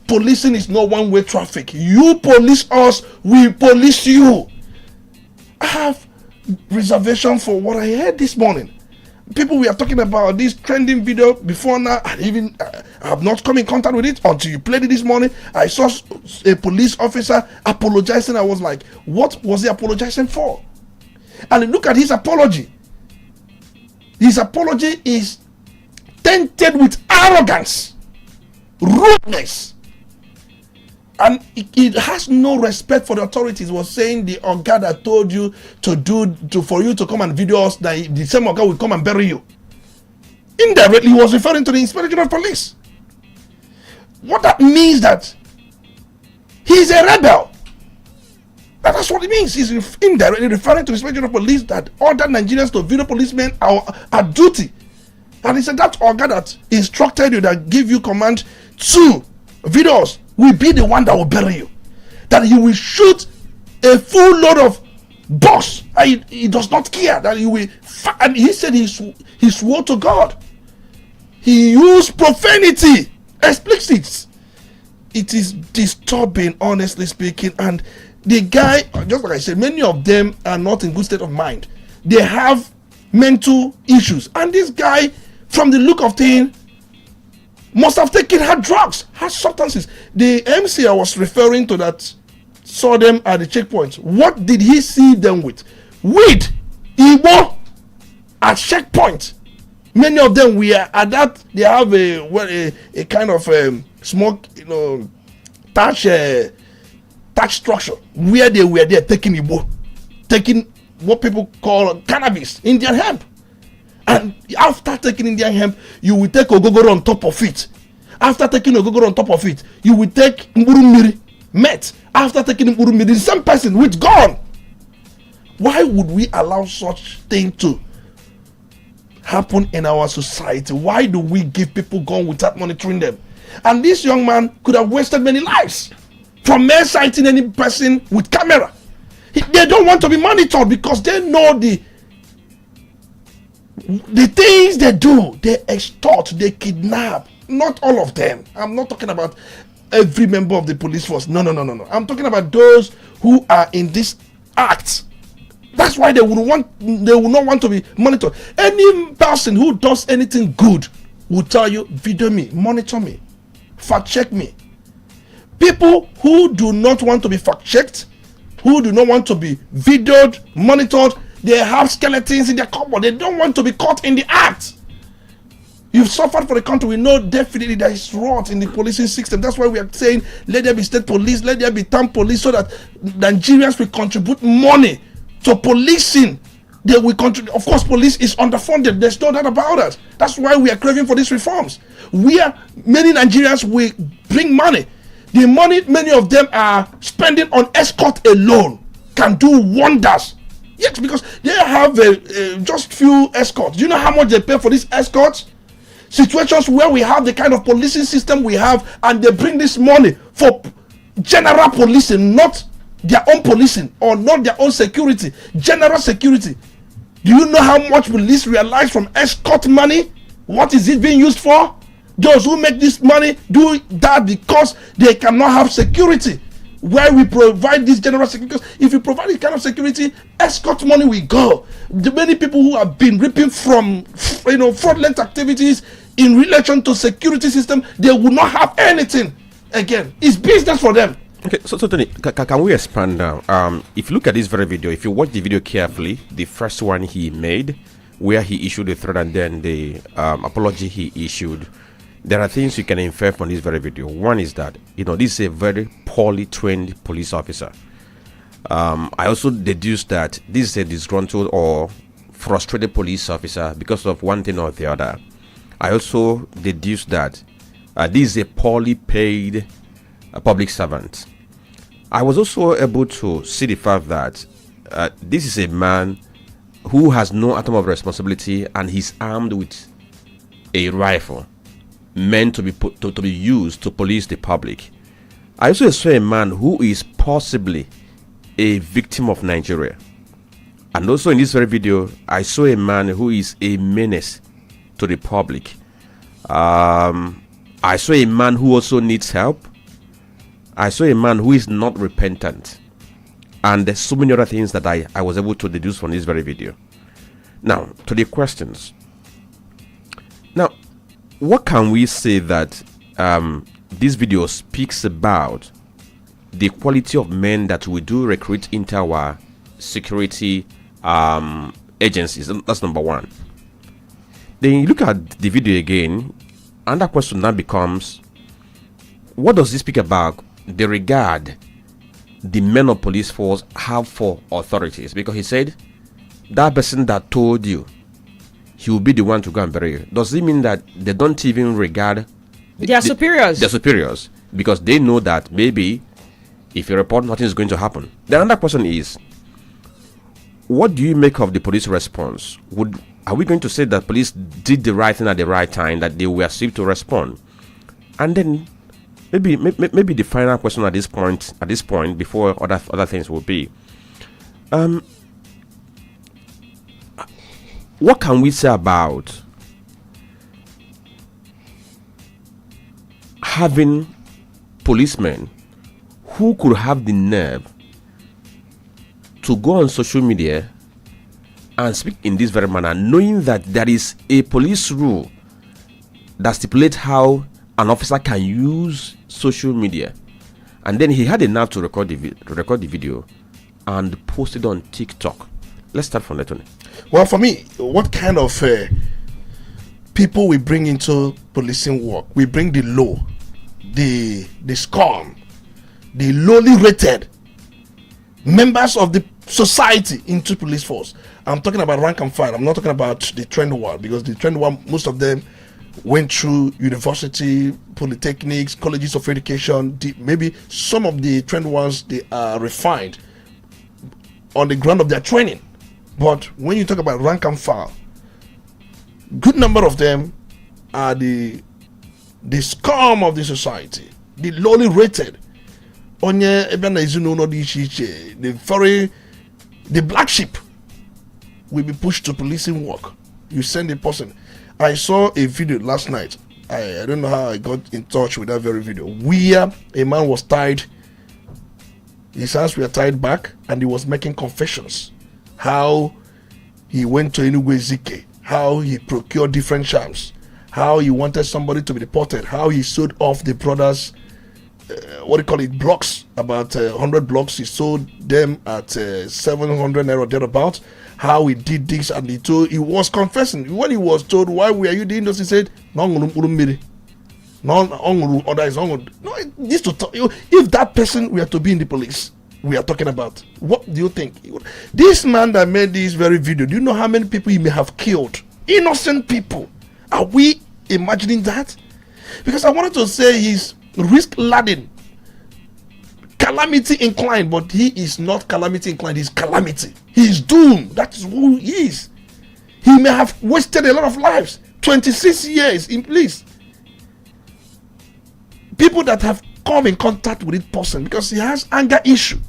Policing is not one-way traffic. You police us, we police you. I have reservation for what I heard this morning. People, we are talking about this trending video before now. I have not come in contact with it until you played it this morning. I saw a police officer apologizing. I was like, what was he apologizing for? And look at his apology. His apology is tainted with arrogance, rudeness, and it has no respect for the authorities. It was saying the Oga that told you for you to come and video us, that the same Oga will come and bury you. Indirectly, he was referring to the Inspector General of Police. What that means that he's a rebel. That's what it means. He's indirectly referring to the Inspector General of Police that ordered Nigerians to video policemen at duty. And he said that Oga that instructed you, that give you command to videos, will be the one that will bury you. That he will shoot a full load of boss. He does not care that he will. And he said he swore to God. He used profanity, explicit. It is disturbing, honestly speaking. And the guy, just like I said, many of them are not in good state of mind. They have mental issues. And this guy, from the look of things, must have taken hard drugs, hard substances. The MC I was referring to that saw them at the checkpoint, what did he see them with? Weed, Igbo, at checkpoint. Many of them were at that. They have a kind of smoke, touch structure where they were there taking Igbo, taking what people call cannabis, Indian hemp. And after taking Indian hemp, you will take ogogoro on top of it. After taking ogogoro on top of it, you will take mburumiri, met. After taking mburumiri, the same person with gone. Why would we allow such thing to happen in our society? Why do we give people gun without monitoring them? And this young man could have wasted many lives from mere sighting any person with camera. They don't want to be monitored because they know the things they do. They extort, they kidnap. Not all of them. I'm not talking about every member of the police force. No. I'm talking about those who are in this act. That's why they will not want to be monitored. Any person who does anything good will tell you, video me, monitor me, fact check me. People who do not want to be fact checked, who do not want to be videoed, monitored, they have skeletons in their cupboard. They don't want to be caught in the act. You've suffered for the country. We know definitely there is rot in the policing system. That's why we are saying let there be state police, let there be town police, so that Nigerians will contribute money to policing. They will contribute. Of course, police is underfunded. There's no doubt about that. That's why we are craving for these reforms. Many Nigerians will bring money. The money many of them are spending on escort alone can do wonders. Yes, because they have just few escorts. Do you know how much they pay for these escorts? Situations where we have the kind of policing system we have, and they bring this money for general policing, not their own policing or not their own security, general security. Do you know how much police realize from escort money? What is it being used for? Those who make this money do that because they cannot have security. Where we provide this general security, because if you provide this kind of security, escort money will go. The many people who have been reaping from fraudulent activities in relation to security system, they will not have anything. Again, it's business for them. Okay, so Tony, can we expand now? If you look at this very video, if you watch the video carefully, the first one he made, where he issued the threat and then the apology he issued, there are things you can infer from this very video. One is that, this is a very poorly trained police officer. I also deduced that this is a disgruntled or frustrated police officer because of one thing or the other. I also deduced that this is a poorly paid public servant. I was also able to see the fact that this is a man who has no atom of responsibility and he's armed with a rifle meant to be used to police the public. I also saw a man who is possibly a victim of Nigeria. And also in this very video, I saw a man who is a menace to the public. I saw a man who also needs help. I saw a man who is not repentant. And there's so many other things that I was able to deduce from this very video. Now, to the questions. Now, what can we say that this video speaks about the quality of men that we do recruit into our security agencies? That's number one. Then you look at the video again, and that question now becomes, what does this speak about the regard the men of police force have for authorities? Because he said that person that told you, he will be the one to go and bury you. Does it mean that they don't even regard their superiors? Their superiors, because they know that maybe if you report, nothing is going to happen. The other question is, what do you make of the police response? Are we going to say that police did the right thing at the right time, that they were safe to respond? And then maybe the final question at this point, before other things will be, what can we say about having policemen who could have the nerve to go on social media and speak in this very manner, knowing that there is a police rule that stipulates how an officer can use social media, and then he had a nerve to record the video and post it on TikTok? Let's start from that, Tony. Well, for me, what kind of people we bring into policing work? We bring the low, the scum, the lowly rated members of the society into police force. I'm talking about rank and file. I'm not talking about the trend one, because the trend one, most of them went through university, polytechnics, colleges of education. Maybe some of the trend ones, they are refined on the ground of their training. But when you talk about rank and file, good number of them are the scum of the society, the lowly rated. The black sheep will be pushed to policing work. You send a person. I saw a video last night. I don't know how I got in touch with that very video, where a man was tied, his hands were tied back, and he was making confessions. How he went to Enugu Ezike, how he procured different charms, how he wanted somebody to be deported, how he sold off the brothers, blocks, about 100 blocks. He sold them at 700 naira thereabout. How he did this, and he was confessing. When he was told, why were you doing this, he said, no, it needs to talk. If that person were to be in the police we are talking about, what do you think? This man that made this very video, do you know how many people he may have killed? Innocent people. Are we imagining that? Because I wanted to say he's risk-laden, calamity inclined, but he is not calamity inclined, he's calamity. He's doomed. That is who he is. He may have wasted a lot of lives, 26 years in police. People that have come in contact with this person because he has anger issue.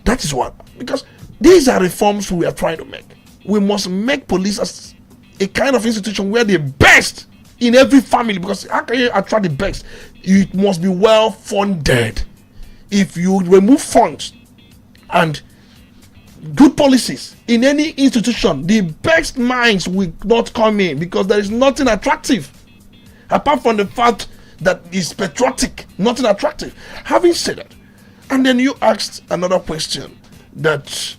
That is what. Because these are reforms we are trying to make. We must make police as a kind of institution where the best in every family, because how can you attract the best? It must be well funded. If you remove funds and good policies in any institution, the best minds will not come in because there is nothing attractive apart from the fact that it's patriotic, nothing attractive. Having said that, and then you asked another question that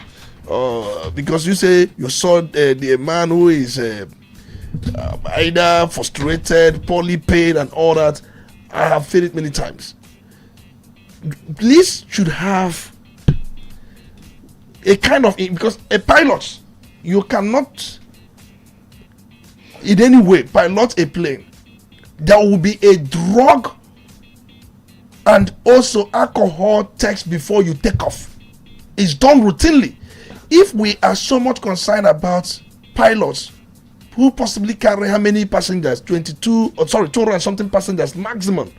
because you say you saw the man who is either frustrated, poorly paid, and all that. I have said it many times. Police should have a kind of, because a pilot, you cannot in any way pilot a plane. There will be a drug and also alcohol test before you take off. It's done routinely. If we are so much concerned about pilots who possibly carry how many passengers, 200 and something passengers maximum,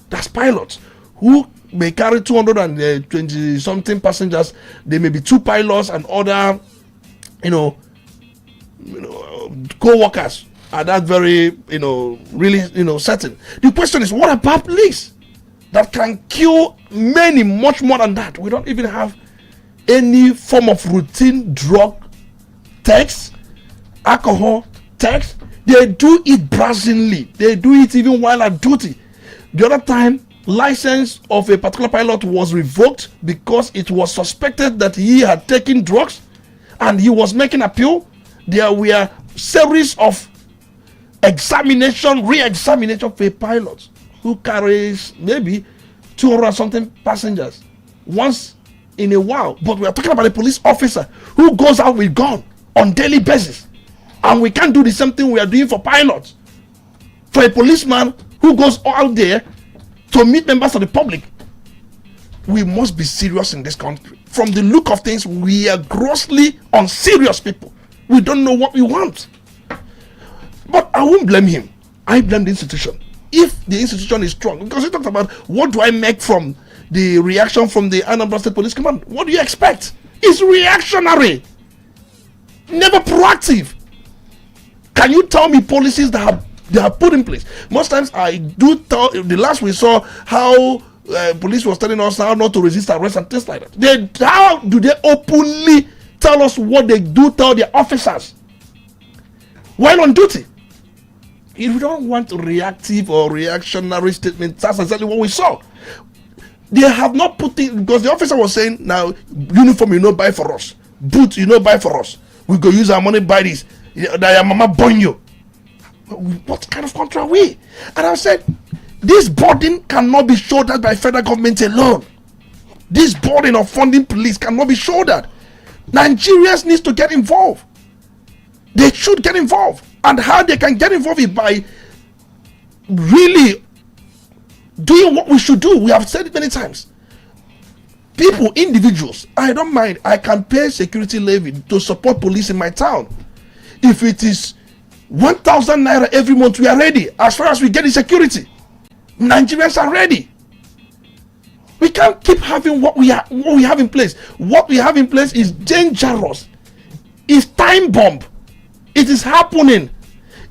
that's pilots who may carry 220 something passengers. There may be two pilots and other co-workers are that very really certain. The question is, what about police that can kill many, much more than that? We don't even have any form of routine drug text, alcohol text. They do it brazenly. They do it even while on duty. The other time, license of a particular pilot was revoked because it was suspected that he had taken drugs and he was making appeal. There were series of re-examination for a pilot who carries maybe 200 something passengers once in a while. But we are talking about a police officer who goes out with gun on daily basis, and we can't do the same thing we are doing for pilots. For a policeman who goes out there to meet members of the public, we must be serious in this country. From the look of things, we are grossly unserious people. We don't know what we want. But I won't blame him. I blame the institution. If the institution is strong, because he talked about what do I make from the reaction from the Anambra State Police Command. What do you expect? It's reactionary, never proactive. Can you tell me policies that they have put in place? Most times I do tell. The last we saw how police was telling us how not to resist arrest and things like that. How do they openly tell us what they do tell their officers while on duty? If we don't want reactive or reactionary statements, that's exactly what we saw. They have not put it, because the officer was saying, now uniform you buy for us, boot you buy for us, we go use our money buy this, that your mama born you. What kind of country are we? And I said, this burden cannot be shouldered by federal government alone. This burden of funding police cannot be shouldered. Nigerians need to get involved. They should get involved. And how they can get involved is by really doing what we should do. We have said it many times. People, individuals, I don't mind. I can pay security levy to support police in my town. If it is 1,000 naira every month, we are ready. As far as we get the security, Nigerians are ready. We can't keep having what we have in place. What we have in place is dangerous. It's time bomb. It is happening.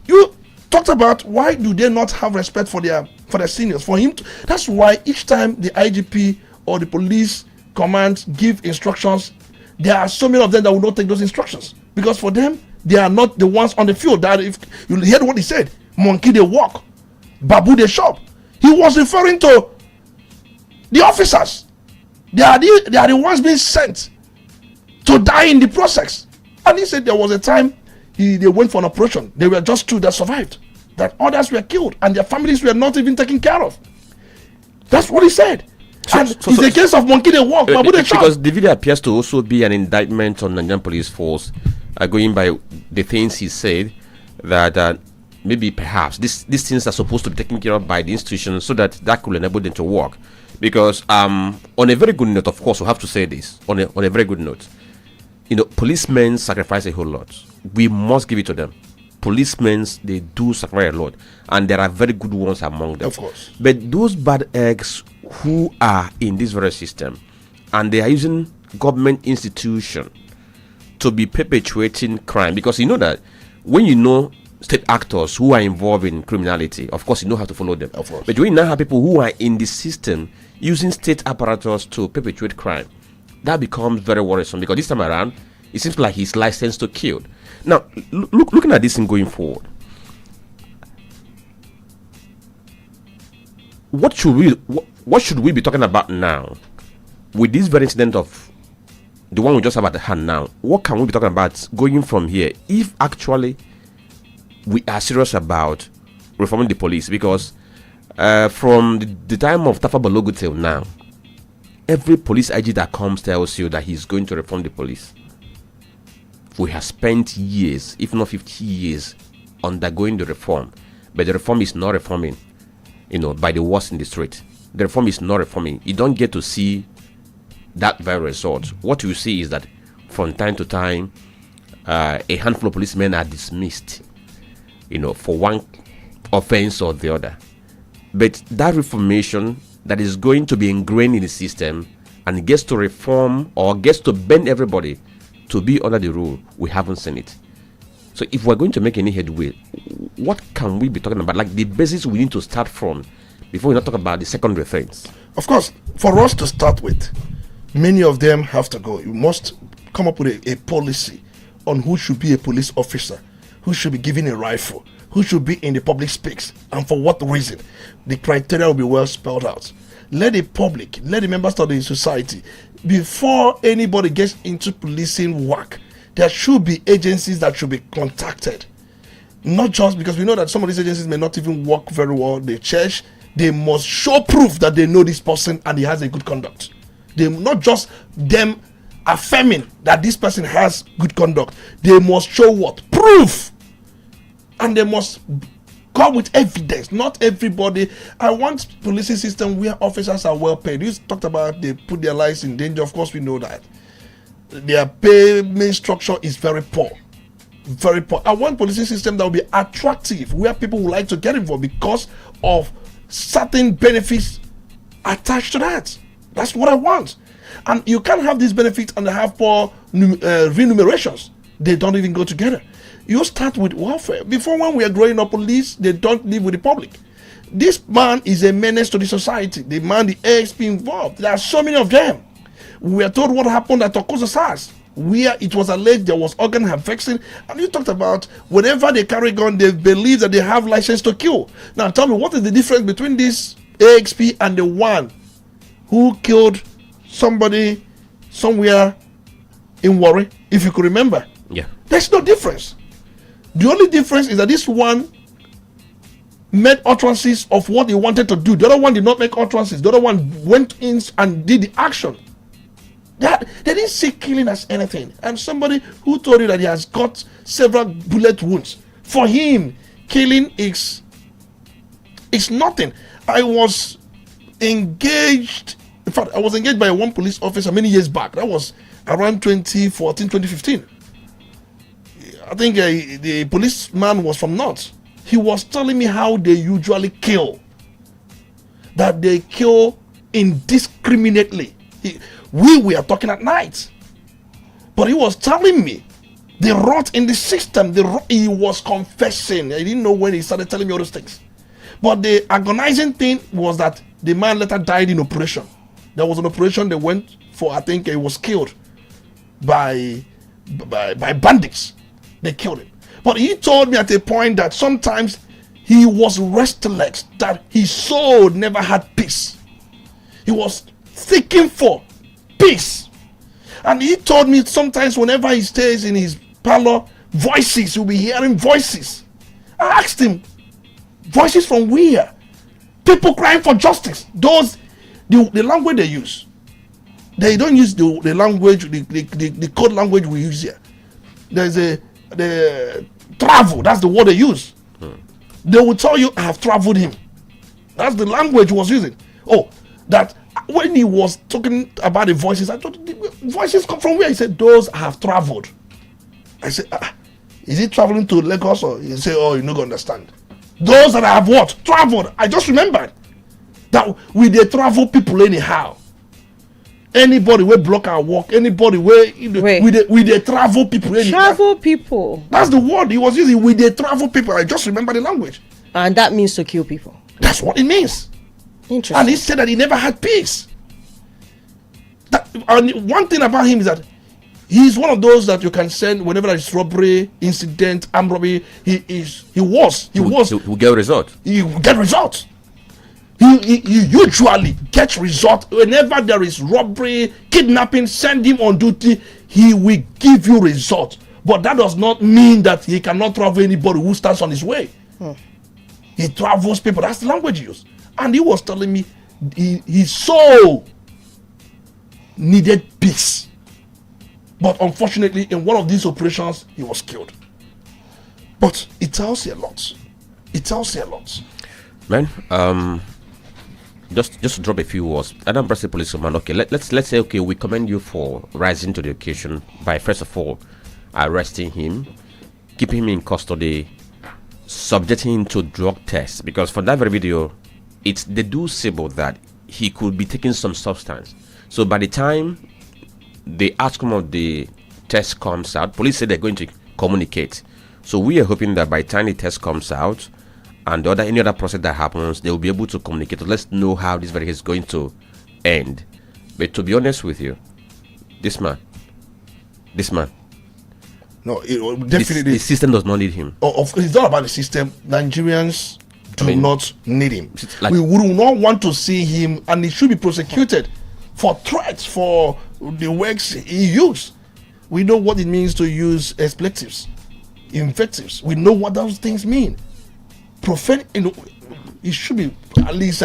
You talked about why do they not have respect for their seniors? For him, that's why each time the IGP or the police command give instructions, there are so many of them that will not take those instructions, because for them they are not the ones on the field. That if you heard what he said, monkey they walk, babu they shop. He was referring to the officers. They are the ones being sent to die in the process. And he said there was a time they went for an operation. They were just two that survived. That others were killed and their families were not even taken care of. That's what he said. It's a case of monkey they walk, babu they shop. Because the video appears to also be an indictment on Nigerian police force, going by the things he said, that maybe perhaps these things are supposed to be taken care of by the institution so that could enable them to work. Because on a very good note, of course, we have to say this on a very good note. Policemen sacrifice a whole lot. We must give it to them. Policemen, they do sacrifice a lot, and there are very good ones among them. Of course. But those bad eggs who are in this very system, and they are using government institution to be perpetuating crime, because you know that when you know state actors who are involved in criminality, of course you know how to follow them. Of course. But when you now have people who are in the system using state apparatus to perpetuate crime, that becomes very worrisome, because this time around, it seems like he's licensed to kill. Now, looking at this and going forward, what should we be talking about now with this very incident of the one we just have at the hand now? What can we be talking about going from here if actually we are serious about reforming the police? Because from the time of Tafa Balogu till now, every police IG that comes tells you that he's going to reform the police. We have spent years, if not 50 years, undergoing the reform, but the reform is not reforming, by the worst in the street. The reform is not reforming. You don't get to see that very result. What you see is that from time to time, a handful of policemen are dismissed, for one offense or the other. But that reformation that is going to be ingrained in the system and gets to reform or gets to bend everybody to be under the rule, we haven't seen it. So if we're going to make any headway, what can we be talking about? Like the basis we need to start from before we not talk about the secondary things. Of course, for us to start with, many of them have to go. You must come up with a policy on who should be a police officer, who should be given a rifle, who should be in the public space, and for what reason. The criteria will be well spelled out. Let the public, let the members of the society, before anybody gets into policing work, there should be agencies that should be contacted. Not just because we know that some of these agencies may not even work very well. The church, they must show proof that they know this person and he has a good conduct. They not just them affirming that this person has good conduct. They must show what? Proof. And they must come with evidence. Not everybody. I want policing system where officers are well paid. You talked about they put their lives in danger. Of course, we know that. Their payment structure is very poor. Very poor. I want policing system that will be attractive, where people would like to get involved because of certain benefits attached to that. That's what I want. And you can't have these benefits and have poor remunerations. They don't even go together. You start with welfare. Before, when we are growing up, police, they don't live with the public. This man is a menace to the society. The man, the AXP involved. There are so many of them. We are told what happened at Tokosa SARS, where it was alleged there was organ harvesting. And you talked about whenever they carry gun, they believe that they have license to kill. Now tell me, what is the difference between this AXP and the one who killed somebody somewhere in Warri, if you could remember? Yeah. There's no difference. The only difference is that this one made utterances of what he wanted to do. The other one did not make utterances. The other one went in and did the action. They didn't see killing as anything. And somebody who told you that he has got several bullet wounds, for him, killing is nothing. I was engaged. In fact, I was engaged by one police officer many years back. That was around 2014, 2015. I think the policeman was from North. He was telling me how they usually kill. That they kill indiscriminately. We are talking at night. But he was telling me the rot in the system. He was confessing. I didn't know when he started telling me all those things. But the agonizing thing was that the man later died in operation. There was an operation they went for. I think he was killed by bandits. They killed him. But he told me at a point that sometimes he was restless, that his soul never had peace. He was seeking for peace. And he told me sometimes whenever he stays in his parlor, voices, he'll be hearing voices. I asked him, voices from where? People crying for justice. The language they use. They don't use the language, the code language we use here. There's the travel, that's the word they use. They will tell you, I have traveled him. That's the language he was using. Oh, that when he was talking about the voices, I thought, the voices come from where? He said, those have traveled. I said, is he traveling to Lagos? Or he said, oh, you're not going to understand. Those that have what? Traveled. I just remembered that we they travel people anyhow. Anybody will block our walk. Anybody will we they travel people anyhow. Travel people. That's the word he was using. We they travel people. I just remember the language. And that means to kill people. That's what it means. Interesting. And he said that he never had peace. That and one thing about him is that he's one of those that you can send whenever there is robbery, incident, armed robbery. He will get a result. He will get results. He usually gets results whenever there is robbery, kidnapping. Send him on duty. He will give you results. But that does not mean that he cannot travel anybody who stands on his way. He travels people. That's the language he used. And he was telling me he so needed peace. But unfortunately, in one of these operations, he was killed. But it tells you a lot. It tells you a lot. Man, just to drop a few words. Anambra State Police Command. Okay, let's say, okay, we commend you for rising to the occasion by first of all arresting him, keeping him in custody, subjecting him to drug tests, because for that very video, it's deducible that he could be taking some substance. So by the time the outcome of the test comes out, police say they're going to communicate. So we are hoping that by the time the test comes out and any other process that happens, they will be able to communicate to let's know how this very is going to end. But to be honest with you, this man, no, definitely the system does not need him. It's not about the system. Nigerians do not need him. Like, we would not want to see him, and he should be prosecuted for threats, for the works he used. We know what it means to use expletives, invectives. We know what those things mean. Profane, he should be at least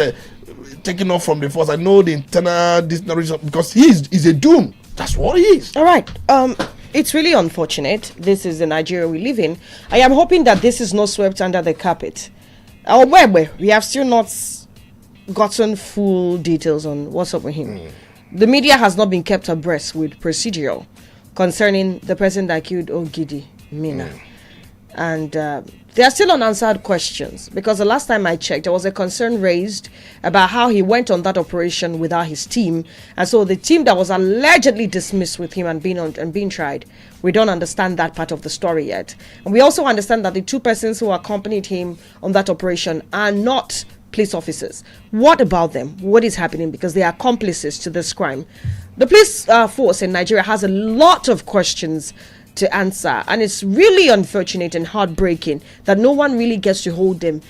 taken off from the force. I know the internal dictionary because he's a doom. That's what he is. All right. It's really unfortunate. This is the Nigeria we live in. I am hoping that this is not swept under the carpet. We have still not gotten full details on what's up with him. The media has not been kept abreast with procedure concerning the person that killed Ogidi Mina. And there are still unanswered questions, because the last time I checked, there was a concern raised about how he went on that operation without his team. And so the team that was allegedly dismissed with him and being tried, we don't understand that part of the story yet. And we also understand that the two persons who accompanied him on that operation are not police officers. What about them? What is happening? Because they are accomplices to this crime. The police force in Nigeria has a lot of questions to answer, and it's really unfortunate and heartbreaking that no one really gets to hold them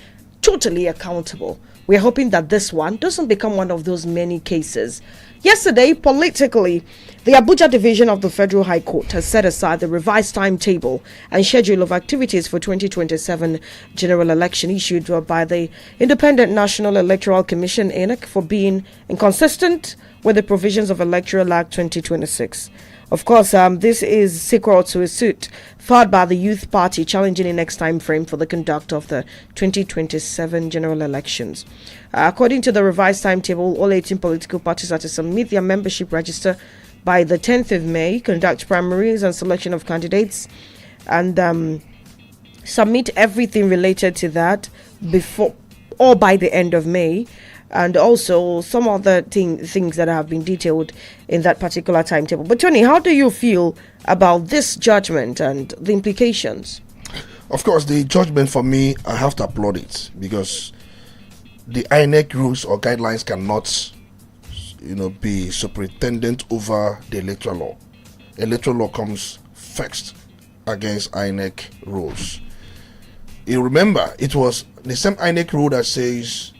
totally accountable. We're hoping that this one doesn't become one of those many cases. Yesterday, politically, the Abuja division of the Federal High Court has set aside the revised timetable and schedule of activities for 2027 general election issued by the Independent National Electoral Commission (INEC) for being inconsistent with the provisions of Electoral Act 2026. Of course, this is sequel to a suit filed by the Youth Party challenging the next time frame for the conduct of the 2027 general elections. According to the revised timetable, all 18 political parties are to submit their membership register by the 10th of May, conduct primaries and selection of candidates, and submit everything related to that before or by the end of May. And also some other things that have been detailed in that particular timetable. But Tony, how do you feel about this judgment and the implications? Of course, the judgment for me, I have to applaud it, because the INEC rules or guidelines cannot, be superintendent over the electoral law. Electoral law comes first against INEC rules. You remember, it was the same INEC rule that says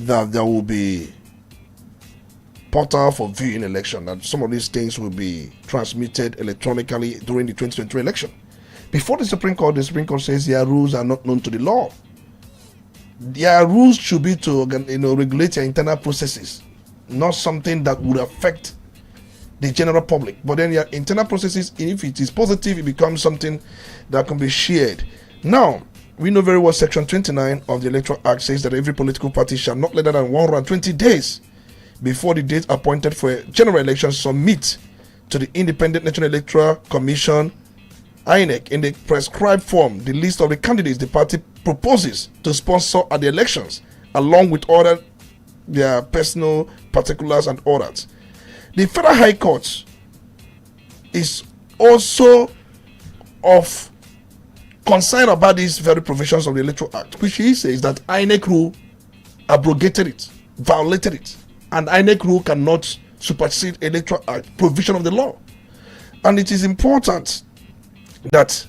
that there will be portal for viewing election, that some of these things will be transmitted electronically during the 2023 election. Before the Supreme Court says their rules are not known to the law. Their rules should be to regulate their internal processes, not something that would affect the general public. But then your internal processes, if it is positive, it becomes something that can be shared. Now, we know very well Section 29 of the Electoral Act says that every political party shall not later than 120 days before the date appointed for a general election submit to the Independent National Electoral Commission (INEC) in the prescribed form the list of the candidates the party proposes to sponsor at the elections, along with other their personal particulars and orders. The Federal High Court is also of concern about these very provisions of the Electoral Act, which he says that INEC rule abrogated it, violated it, and INEC rule cannot supersede electoral provision of the law. And it is important that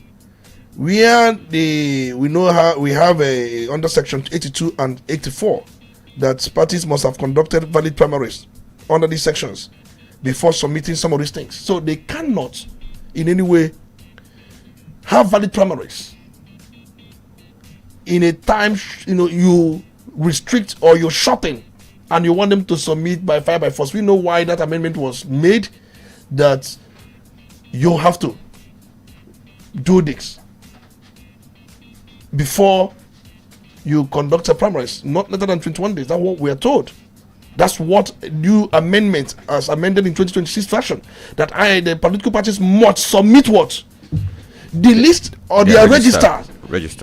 we know how we have under section 82 and 84 that parties must have conducted valid primaries under these sections before submitting some of these things. So they cannot in any way have valid primaries in a time you restrict or you're shorting and you want them to submit by fire by force. We know why that amendment was made, that you have to do this before you conduct a primaries, not later than 21 days. That's what we are told. That's what new amendment as amended in 2026 version, that the political parties must submit what? The list or their register.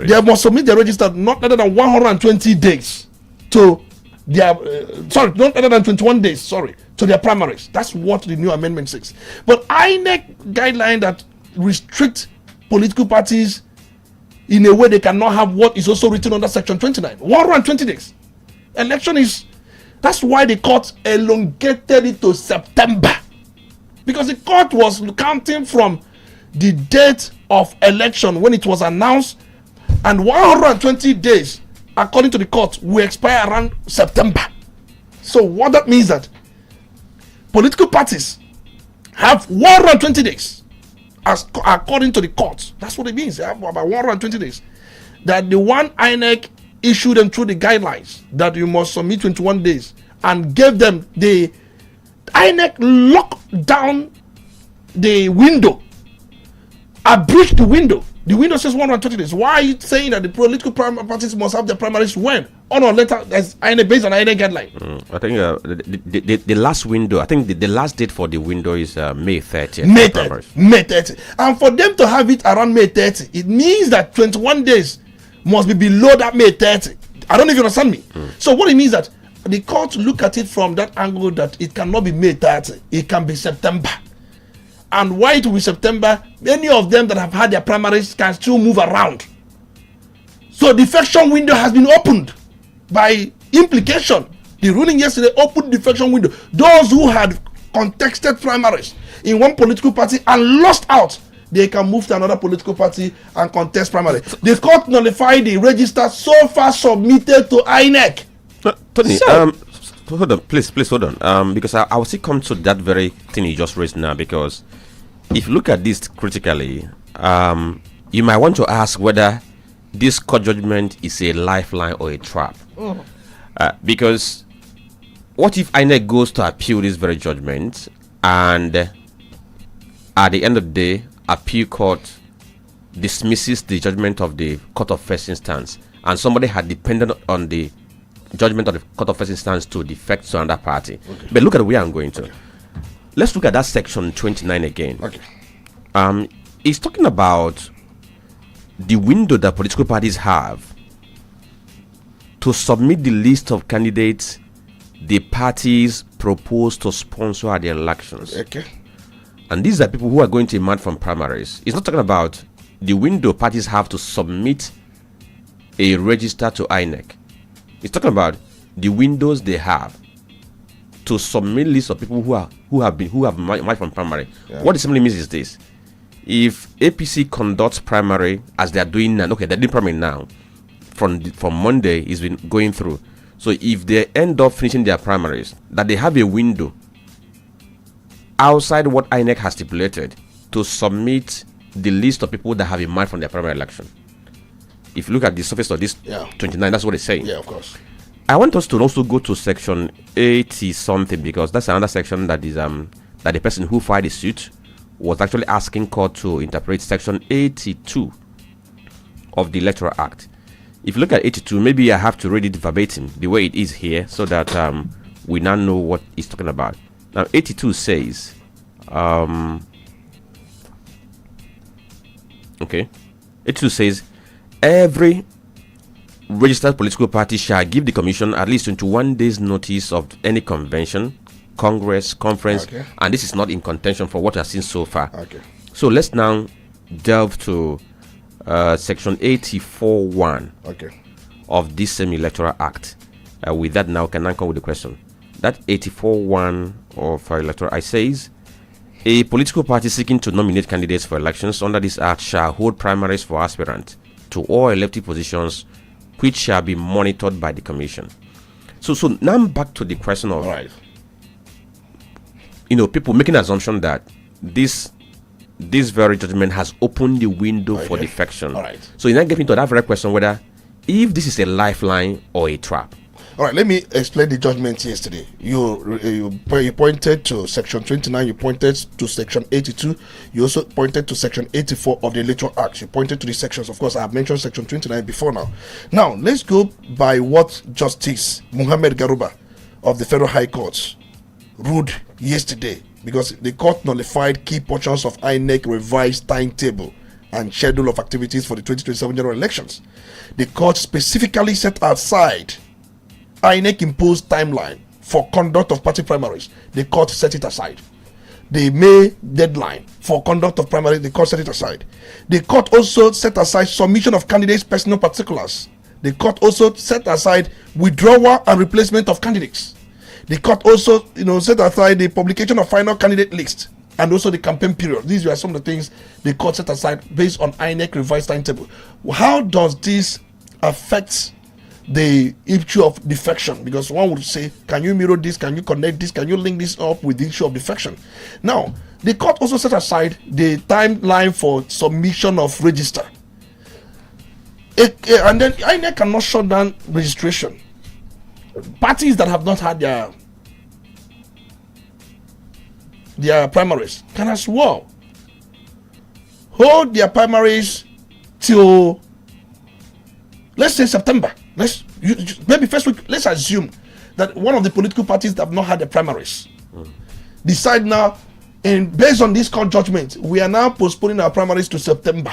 They must submit their register not later than 120 days to their not later than 21 days, to their primaries. That's what the new amendment says. But INEC guideline that restrict political parties in a way they cannot have what is also written under section 29. 120 days. Election is, that's why the court elongated it to September. Because the court was counting from the date of election when it was announced, and 120 days, according to the court, will expire around September. So what that means that political parties have 120 days, as according to the court. That's what it means. They have about 120 days. That the one INEC issued them through the guidelines that you must submit 21 days and gave them the INEC locked down the window, abridged the window. The window says 120 days. Why are you saying that the political parties must have their primaries when? Or no, later, as INEC, based on INEC guideline. I think the last window, I think the last date for the window is May 30th. May 30. And for them to have it around May 30, it means that 21 days must be below that May 30. I don't know if you understand me. So what it means that the court look at it from that angle that it cannot be May 30. It can be September. And why it will be September? Many of them that have had their primaries can still move around. So the defection window has been opened by implication. The ruling yesterday opened the defection window. Those who had contested primaries in one political party and lost out, they can move to another political party and contest primary. The court nullified the register so far submitted to INEC. Tony, hold on, please hold on. Because I will still come to that very thing you just raised now. Because if you look at this critically, you might want to ask whether this court judgment is a lifeline or a trap. Because what if INEC goes to appeal this very judgment, and at the end of the day, appeal court dismisses the judgment of the court of first instance, and somebody had depended on the judgment of the court of first instance to defect to another party? Okay. But look at where I'm going to. Okay. Let's look at that section 29 again. Okay. It's talking about the window that political parties have to submit the list of candidates the parties propose to sponsor at the elections. Okay. And these are people who are going to emerge from primaries. It's not talking about the window parties have to submit a register to INEC. It's talking about the windows they have to submit lists of people who have emerged from primary. Yeah. What it simply means is this: if APC conducts primary as they are doing now, okay, they're doing primary now. From Monday, it's been going through. So if they end up finishing their primaries, that they have a window outside what INEC has stipulated to submit the list of people that have emerged from their primary election. If you look at the surface of this 29, that's what it's saying. Yeah, of course. I want us to also go to section 80 something, because that's another section that is that the person who filed the suit was actually asking court to interpret section 82 of the Electoral Act. If you look at 82, maybe I have to read it verbatim the way it is here, so that we now know what it's talking about. Now 82 says, okay, 82 says, every registered political party shall give the commission at least 21 days notice of any convention, congress, conference, and this is not in contention for what I've seen so far. Okay. So let's now delve to section 84(1) of this same Electoral Act. With that, now can I come with the question? That 84(1) of electoral Act says a political party seeking to nominate candidates for elections under this act shall hold primaries for aspirants to all elective positions, which shall be monitored by the commission. So now I'm back to the question of, Right. People making assumption that this very judgment has opened the window for defection. All right. So you're not getting to that very question whether if this is a lifeline or a trap. All right, let me explain the judgment yesterday. You pointed to section 29, you pointed to section 82, you also pointed to section 84 of the Electoral Act. You pointed to the sections. Of course, I have mentioned section 29 before now. Now, let's go by what Justice Muhammad Garuba of the Federal High Court ruled yesterday, because the court nullified key portions of INEC revised timetable and schedule of activities for the 2027 general elections. The court specifically set aside INEC imposed timeline for conduct of party primaries. The court set it aside. The May deadline for conduct of primaries, the court set it aside. The court also set aside submission of candidates' personal particulars. The court also set aside withdrawal and replacement of candidates. The court also, set aside the publication of final candidate list and also the campaign period. These were some of the things the court set aside based on INEC revised timetable. How does this affect the issue of defection? Because one would say, can you mirror this? Can you connect this? Can you link this up with the issue of defection? Now, the court also set aside the timeline for submission of register. And then INEC cannot shut down registration. Parties that have not had their primaries can as well hold their primaries till, let's say, September. Maybe first week. Let's assume that one of the political parties that have not had the primaries decide now, and based on this court judgment, we are now postponing our primaries to September.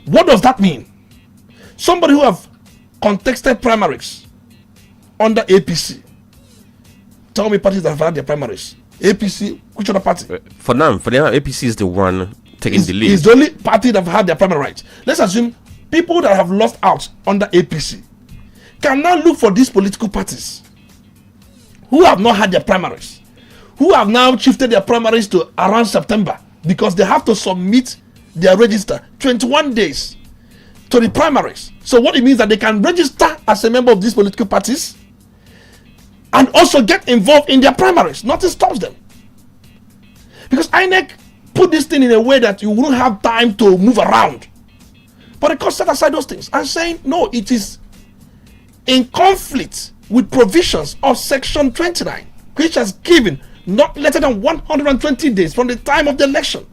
What does that mean? Somebody who have contested primaries under APC, tell me parties that have had their primaries. APC, which other party? For now, APC is the one taking the lead. It's the only party that have had their primary rights. Let's assume people that have lost out under APC can now look for these political parties who have not had their primaries, who have now shifted their primaries to around September, because they have to submit their register 21 days to the primaries. So what it means that they can register as a member of these political parties and also get involved in their primaries. Nothing stops them. Because INEC put this thing in a way that you wouldn't have time to move around. But the court set aside those things and saying, no, it is in conflict with provisions of section 29, which has given not less than 120 days from the time of the election.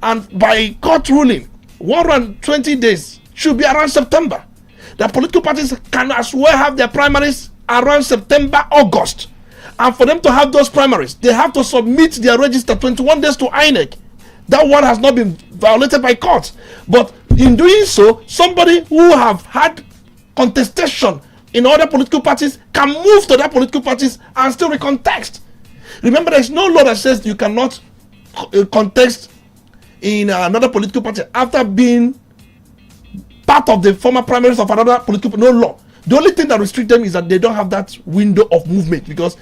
And by court ruling, 120 days should be around September. The political parties can as well have their primaries around September, August. And for them to have those primaries, they have to submit their register 21 days to INEC. That one has not been violated by court. But in doing so, somebody who have had contestation in other political parties can move to that political parties and still recontest. Remember, there is no law that says you cannot contest in another political party after being part of the former primaries of another political. No law. The only thing that restricts them is that they don't have that window of movement, because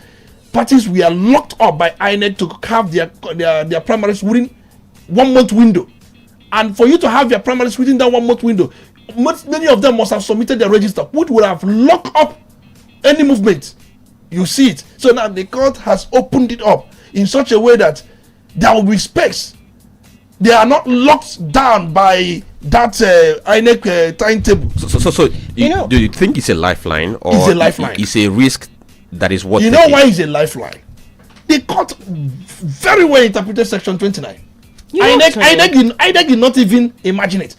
parties were locked up by INEC to have their primaries within 1 month window. And for you to have your primaries within that 1 month window, many of them must have submitted their register, which would have locked up any movement. You see it. So now the court has opened it up in such a way that there will be space. They are not locked down by that INEC timetable. So do you think it's a lifeline, or it's a lifeline? It's a risk that is what you know why it's a lifeline? The court very well interpreted section 29. INEC did not even imagine it.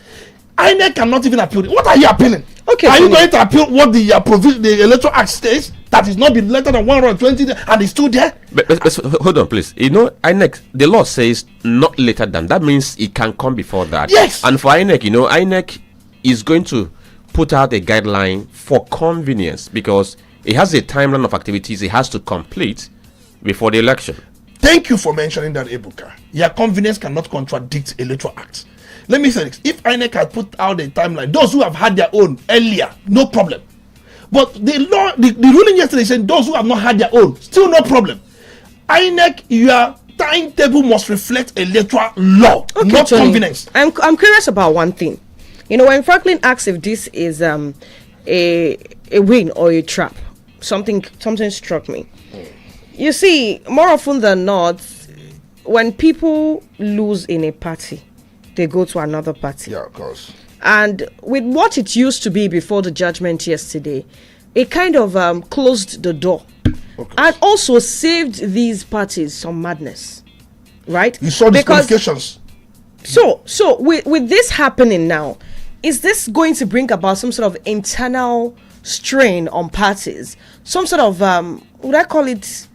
INEC cannot even appeal it. What are you appealing? Okay, are you going to appeal what the Electoral Act states, that is not been later than 120 days and it's still there? But hold on, please. INEC, the law says not later than. That means it can come before that. Yes. And for INEC, INEC is going to put out a guideline for convenience, because it has a timeline of activities it has to complete before the election. Thank you for mentioning that, Ebuka. Your convenience cannot contradict Electoral Act. Let me say this. If INEC had put out a timeline, those who have had their own earlier, no problem. But the ruling yesterday said those who have not had their own, still no problem. INEC, your timetable must reflect electoral law, Okay, not Tony, convenience. I'm curious about one thing. You know, when Franklin asks if this is a win or a trap, something struck me. You see, more often than not, when people lose in a party, they go to another party. Yeah, of course. And with what it used to be before the judgment yesterday, it kind of closed the door and also saved these parties some madness, right? You saw the communications. So with this happening now, is this going to bring about some sort of internal strain on parties? Some sort of would I call it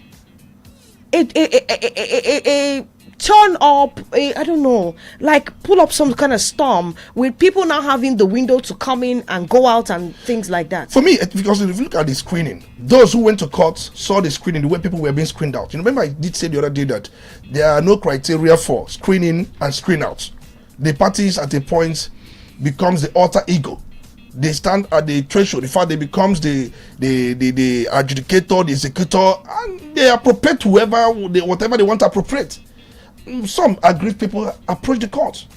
a turn up, I don't know, like pull up some kind of storm with people now having the window to come in and go out and things like that? For me, because if you look at the screening, those who went to court saw the screening, the way people were being screened out. You remember I did say the other day that there are no criteria for screening and screen out. The parties at a point becomes the alter ego. They stand at the threshold. In fact, they becomes the adjudicator, the executor, and they appropriate whatever they want to appropriate. Some aggrieved people approach the court.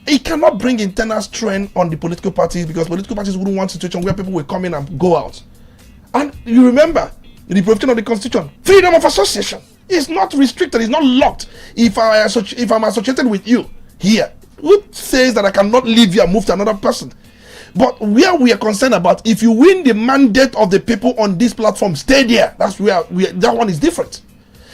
It cannot bring internal strain on the political parties, because political parties wouldn't want a situation where people will come in and go out. And you remember the provision of the Constitution, freedom of association is not restricted, it's not locked. If I'm associated with you here, who says that I cannot leave here and move to another person? But where we are concerned about, if you win the mandate of the people on this platform, stay there. That's where that one is different.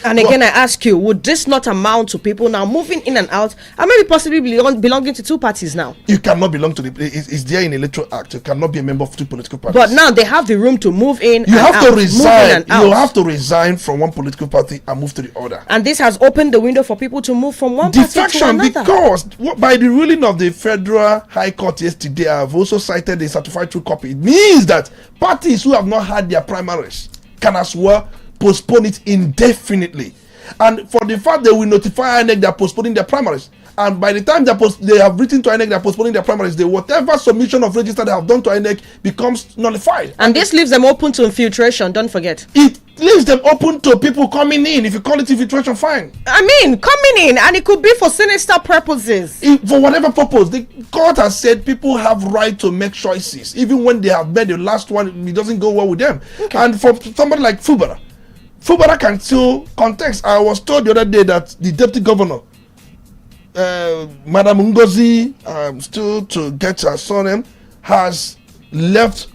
And again, I ask you, would this not amount to people now moving in and out and maybe possibly belonging to two parties now? You cannot belong to it's there in the Electoral Act. You cannot be a member of two political parties. But now they have the room to move in. You have to resign. You out. have to resign from one political party and move to the other. And this has opened the window for people to move from one party to Defection, another. because by the ruling of the Federal High Court yesterday, I've also cited the certified true copy. It means that parties who have not had their primaries can as well postpone it indefinitely. And for the fact they will notify INEC they're postponing their primaries, and by the time they have written to INEC they're postponing their primaries, whatever submission of register they have done to INEC becomes nullified. And this leaves them open to infiltration, don't forget. It leaves them open to people coming in. If you call it infiltration, fine. I mean, coming in, and it could be for sinister purposes. For whatever purpose. The court has said people have right to make choices, even when they have made the last one, it doesn't go well with them. Okay. And for somebody like Fubara can still contest. I was told the other day that the deputy governor, Madam Ngozi, still to get her surname, has left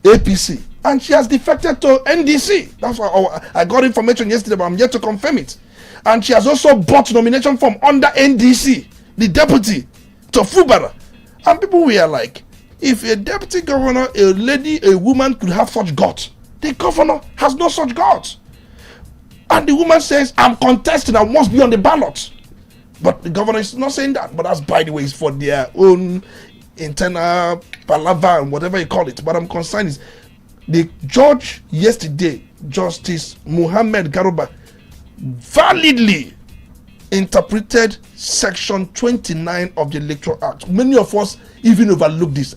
APC and she has defected to NDC. That's why I got information yesterday, but I'm yet to confirm it. And she has also bought nomination form under NDC, the deputy to Fubara. And people were like, if a deputy governor, a lady, a woman could have such guts, the governor has no such guts. And the woman says, I'm contesting, I must be on the ballot. But the governor is not saying that. But that's, by the way, is for their own internal palaver and whatever you call it. But I'm concerned is the judge yesterday, Justice Muhammad Garuba, validly interpreted section 29 of the Electoral Act. Many of us even overlooked this.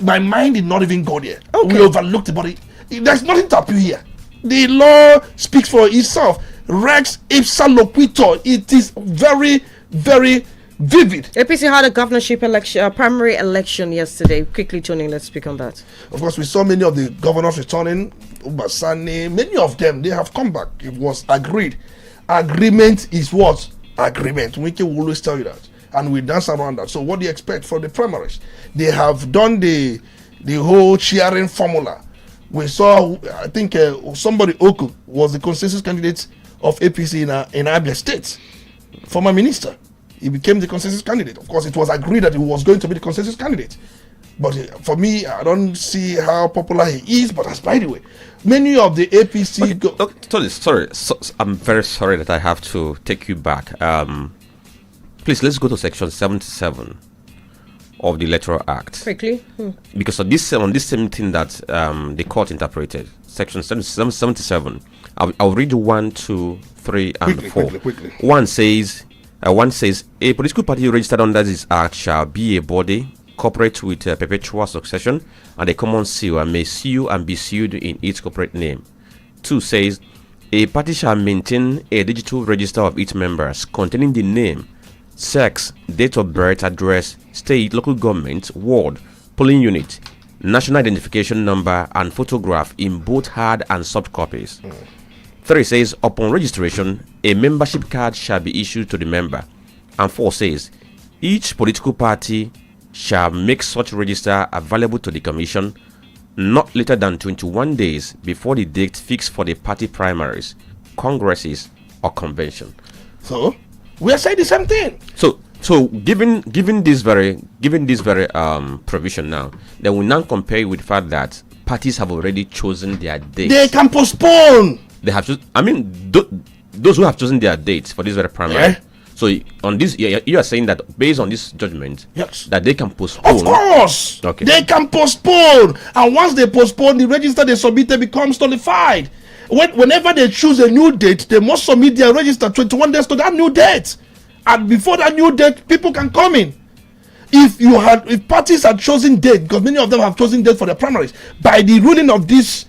My mind did not even go there. Okay. We overlooked it, but there's nothing to appeal here. The law speaks for itself. Rex ipsa loquitur. It is very, very vivid. APC had a governorship election, primary election yesterday. Quickly, Tony, let's speak on that. Of course, we saw many of the governors returning. Ubasani, many of them, they have come back. It was agreed. Agreement is what? Agreement. We can always tell you that. And we dance around that. So what do you expect for the primaries? They have done the whole cheering formula. We saw, I think somebody, Oku, was the consensus candidate of APC in Abia State. Former minister. He became the consensus candidate. Of course, it was agreed that he was going to be the consensus candidate. But for me, I don't see how popular he is. But as by the way, many of the APC... Sorry. I'm very sorry that I have to take you back. Please, let's go to section 77 of the Electoral Act. Quickly. Because on this same thing that the court interpreted, section 77, I'll read 1, 2, 3, and 4. Quickly. One says, a political party registered under this act shall be a body corporate with perpetual succession and a common seal, and may sue and be sued in its corporate name. 2 says, A party shall maintain a digital register of its members containing the name, sex, date of birth, address, state, local government, ward, polling unit, national identification number, and photograph in both hard and soft copies. 3 says, upon registration, a membership card shall be issued to the member. And 4 says, each political party shall make such register available to the commission not later than 21 days before the date fixed for the party primaries, congresses, or convention. So we are saying the same thing. So given this very provision now, then we now compare with the fact that parties have already chosen their date. They can postpone. They have those who have chosen their dates for this very primary. Yeah. So on this, you are saying that based on this judgment, yes, that they can postpone. Of course, okay, they can postpone, and once they postpone, the register they submitted becomes nullified. Whenever they choose a new date, they must submit their register 21 days to that new date, and before that new date, people can come in. If parties had chosen date, because many of them have chosen date for their primaries, by the ruling of this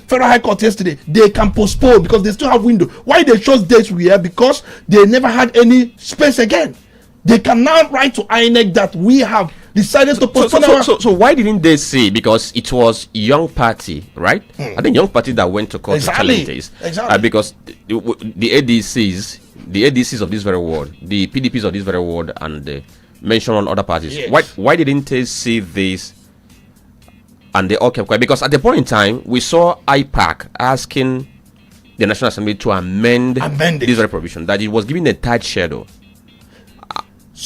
Federal High Court yesterday, they can postpone because they still have window. Why they chose dates we are? Because they never had any space again. They can now write to INEC that we have decided to postpone. So why didn't they say? Because it was Young Party, right? I think Young Party that went to court to challenge this. Exactly. Because the ADCs of this very world, the PDPs of this very world, and the mention on other parties. Yes. Why didn't they say this? And they all kept quiet, because at the point in time we saw IPAC asking the National Assembly to amend this very provision, that it was given a tight schedule.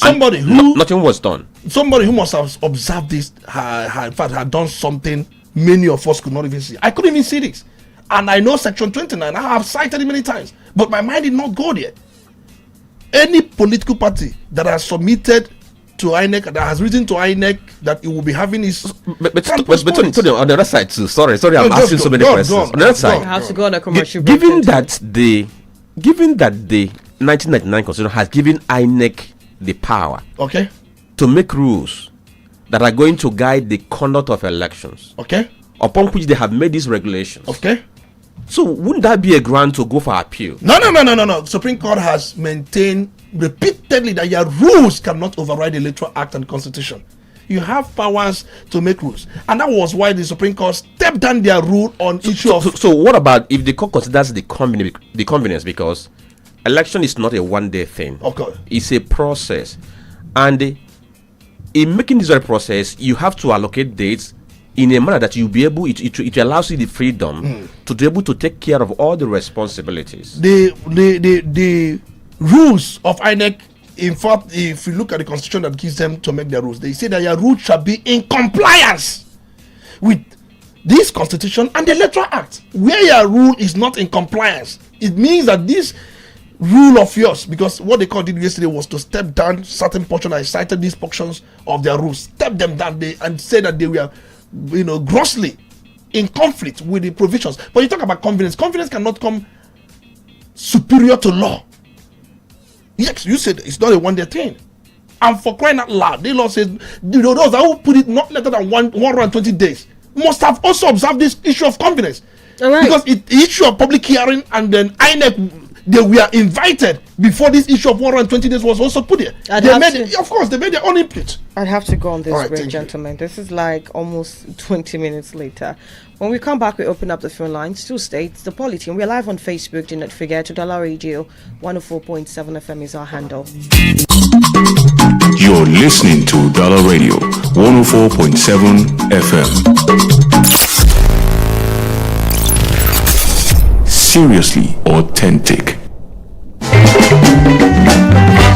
Nothing was done. Somebody who must have observed this in fact had done something many of us could not even see. I couldn't even see this, and I know Section 29. I have cited it many times, but my mind did not go there. Any political party that has submitted to INEC, that has written to INEC that it will be having his but on the other side too. Sorry, I'm asking so many questions. On the other side, I have to go on a commercial break. Given that the 1999 Constitution has given INEC the power, okay, to make rules that are going to guide the conduct of elections, okay, upon which they have made these regulations, okay. So wouldn't that be a ground to go for appeal? No. Supreme Court has maintained repeatedly that your rules cannot override the Electoral Act and Constitution. You have powers to make rules, and that was why the Supreme Court stepped down their rule on issue of. So what about if the court considers the convenience, because election is not a one-day thing. Okay, it's a process, and in making this very process, you have to allocate dates in a manner that you'll be able, it allows you the freedom to be able to take care of all the responsibilities. The rules of INEC, in fact, if you look at the Constitution that gives them to make their rules, they say that your rules shall be in compliance with this Constitution and the Electoral Act. Where your rule is not in compliance, it means that this rule of yours, because what the court did yesterday was to step down certain portions. I cited these portions of their rules, step them down and say that they were grossly in conflict with the provisions. But you talk about convenience cannot come superior to law. Yes, you said it's not a one-day thing, and for crying out loud, the law says those that will put it not later than 120 days must have also observed this issue of convenience. All right. Because the issue of public hearing, and then INEC, they were invited before this issue of 120 days was also put there. Of course, they made their own input. I'd have to go on this break, right, gentlemen. This is like almost 20 minutes later. When we come back, we open up the phone lines. Still states the Polity, and we're live on Facebook. Do not forget, Udala Radio 104.7 FM is our handle. You're listening to Udala Radio 104.7 FM. Seriously authentic.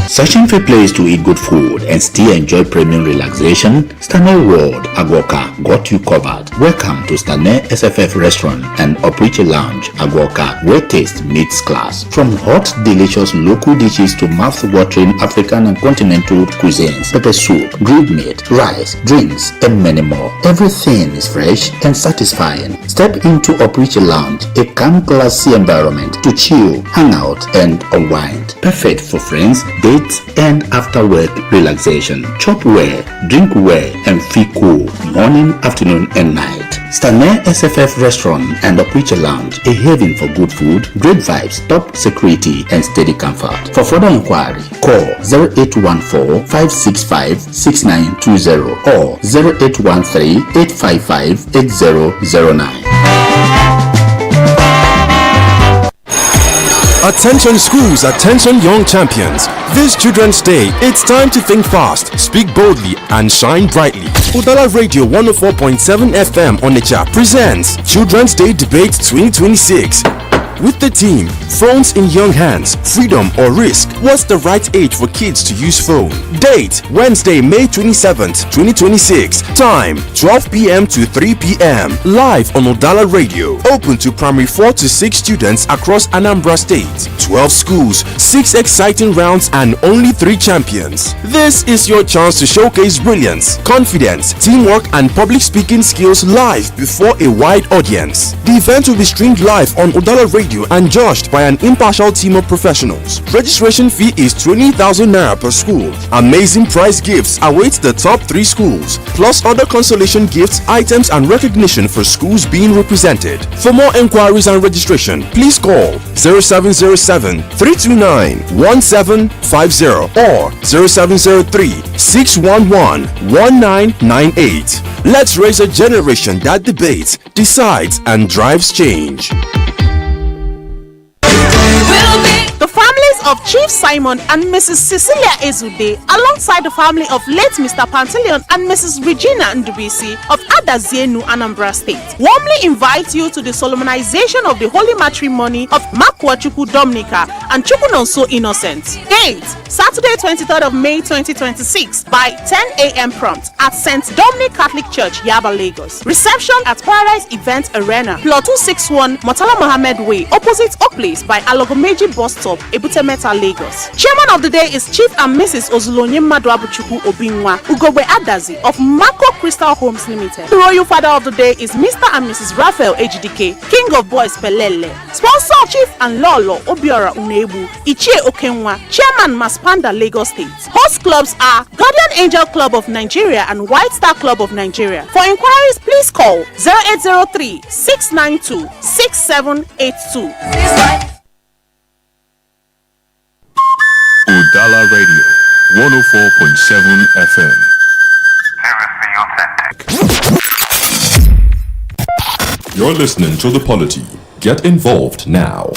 Searching for a place to eat good food and still enjoy premium relaxation? Stanley World Agwoka got you covered. Welcome to Stanley SFF Restaurant and Opriche Lounge Agwoka, where taste meets class. From hot, delicious local dishes to mouth-watering African and continental cuisines, pepper soup, grilled meat, rice, drinks, and many more. Everything is fresh and satisfying. Step into Opriche Lounge, a calm, classy environment to chill, hang out, and unwind. Perfect for friends, day dates, and after work relaxation. Chop well, drink well, and feel cool morning, afternoon, and night. Stanley SFF Restaurant and Opuiche Lounge, a haven for good food, great vibes, top security, and steady comfort. For further inquiry, call 0814-565-6920 or 0813-855-8009. Attention schools, attention young champions. This Children's Day, it's time to think fast, speak boldly, and shine brightly. Udala Radio 104.7 FM Onitsha presents Children's Day Debate 2026. With the theme, Phones in Young Hands, Freedom or Risk, what's the right age for kids to use phone? Date, Wednesday, May 27th, 2026. Time, 12 p.m. to 3 p.m. Live on Udala Radio. Open to primary 4 to 6 students across Anambra State. 12 schools, 6 exciting rounds, and only 3 champions. This is your chance to showcase brilliance, confidence, teamwork, and public speaking skills live before a wide audience. The event will be streamed live on Udala Radio and judged by an impartial team of professionals. Registration fee is 20,000 naira per school. Amazing prize gifts await the top 3 schools, plus other consolation gifts, items, and recognition for schools being represented. For more enquiries and registration, please call 0707-329-1750 or 0703-611-1998. Let's raise a generation that debates, decides, and drives change. The families of Chief Simon and Mrs. Cecilia Ezude, alongside the family of late Mr. Pantaleon and Mrs. Regina Ndubisi of Adazienu, Anambra State, warmly invite you to the solemnization of the holy matrimony of Makwachuku Dominica and Chukunonso Innocent. Date, Saturday 23rd of May 2026 by 10 a.m. prompt at St. Dominic Catholic Church, Yaba, Lagos. Reception at Paradise Event Arena, Plot 261, Murtala Mohammed Way, opposite Oakplace by Alogomeji Bus Stop, Ebute Meta, Lagos. Chairman of the day is Chief and Mrs. Ozulonye Madwabuchuku Obinwa Ugogbe Adazi of Mako Crystal Homes Limited. The royal father of the day is Mr. and Mrs. Raphael Ejidike, King of Boys Pelele. Sponsor Chief and Lolo Obiora Unebu, Ichie Okenwa, Chairman Maspanda, Lagos State. Host clubs are Guardian Angel Club of Nigeria and White Star Club of Nigeria. For inquiries, please call 0803-692-6782. Udala Radio 104.7 FM. You're listening to the Polity. Get involved now.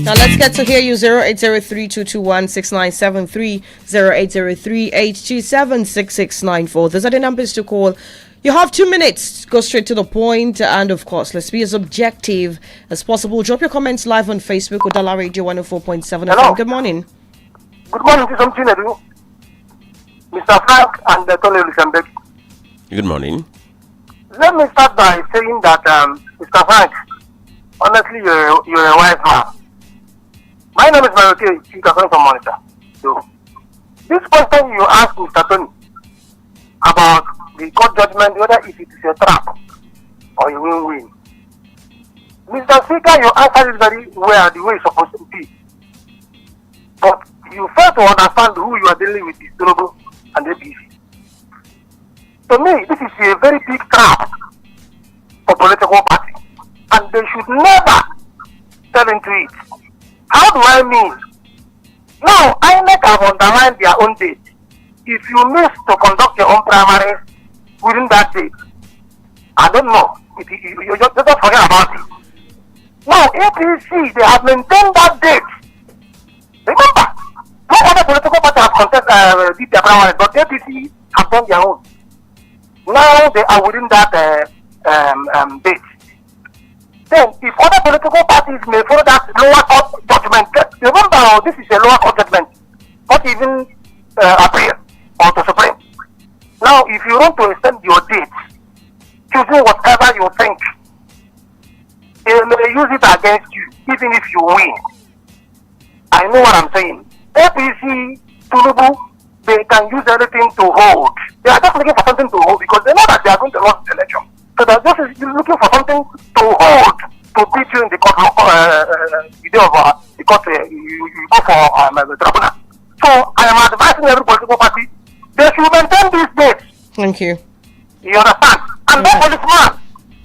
Now let's get to hear you. 0803-221-6973, 0803-827-6694. Those are the numbers to call. You have 2 minutes. Go straight to the point, and of course, let's be as objective as possible. Drop your comments live on Facebook, Udala Radio 104.7 FM. Good morning. Good morning to something I do. Mr. Frank and Tony Luxembourg. Good morning. Let me start by saying that, Mr. Frank, honestly, you're a wise man. My name is Maroke, Chief from Monitor. So, this question you asked Mr. Tony about the court judgment, whether it is a trap or you will win. Mr. Speaker, you answered it very well the way it's supposed to be. But you fail to understand who you are dealing with is Tinubu and APC. To me, this is a very big trap for political party, and they should never tell into it. How do I mean? Now, INEC have underlined their own date. If you miss to conduct your own primaries within that date, I don't know. You just don't forget about it. Now, APC, they have maintained that date. Remember, no other political party have did their primaries, but APC have done their own. Now they are within that date. Then, if other political parties may follow that lower court judgment, remember, this is a lower court judgment, not even appeal or to Supreme. Now, if you want to extend your date, choosing whatever you think, they may use it against you, even if you win. I know what I'm saying. APC, Tinubu, they can use anything to hold. They are just looking for something to hold because they know that they are going to lose the election. So they're just looking for something to hold, to beat you in the court, the day of the court, you go for the tribunal. So I am advising every political party, they should maintain these dates. Thank you. You understand? And that policeman,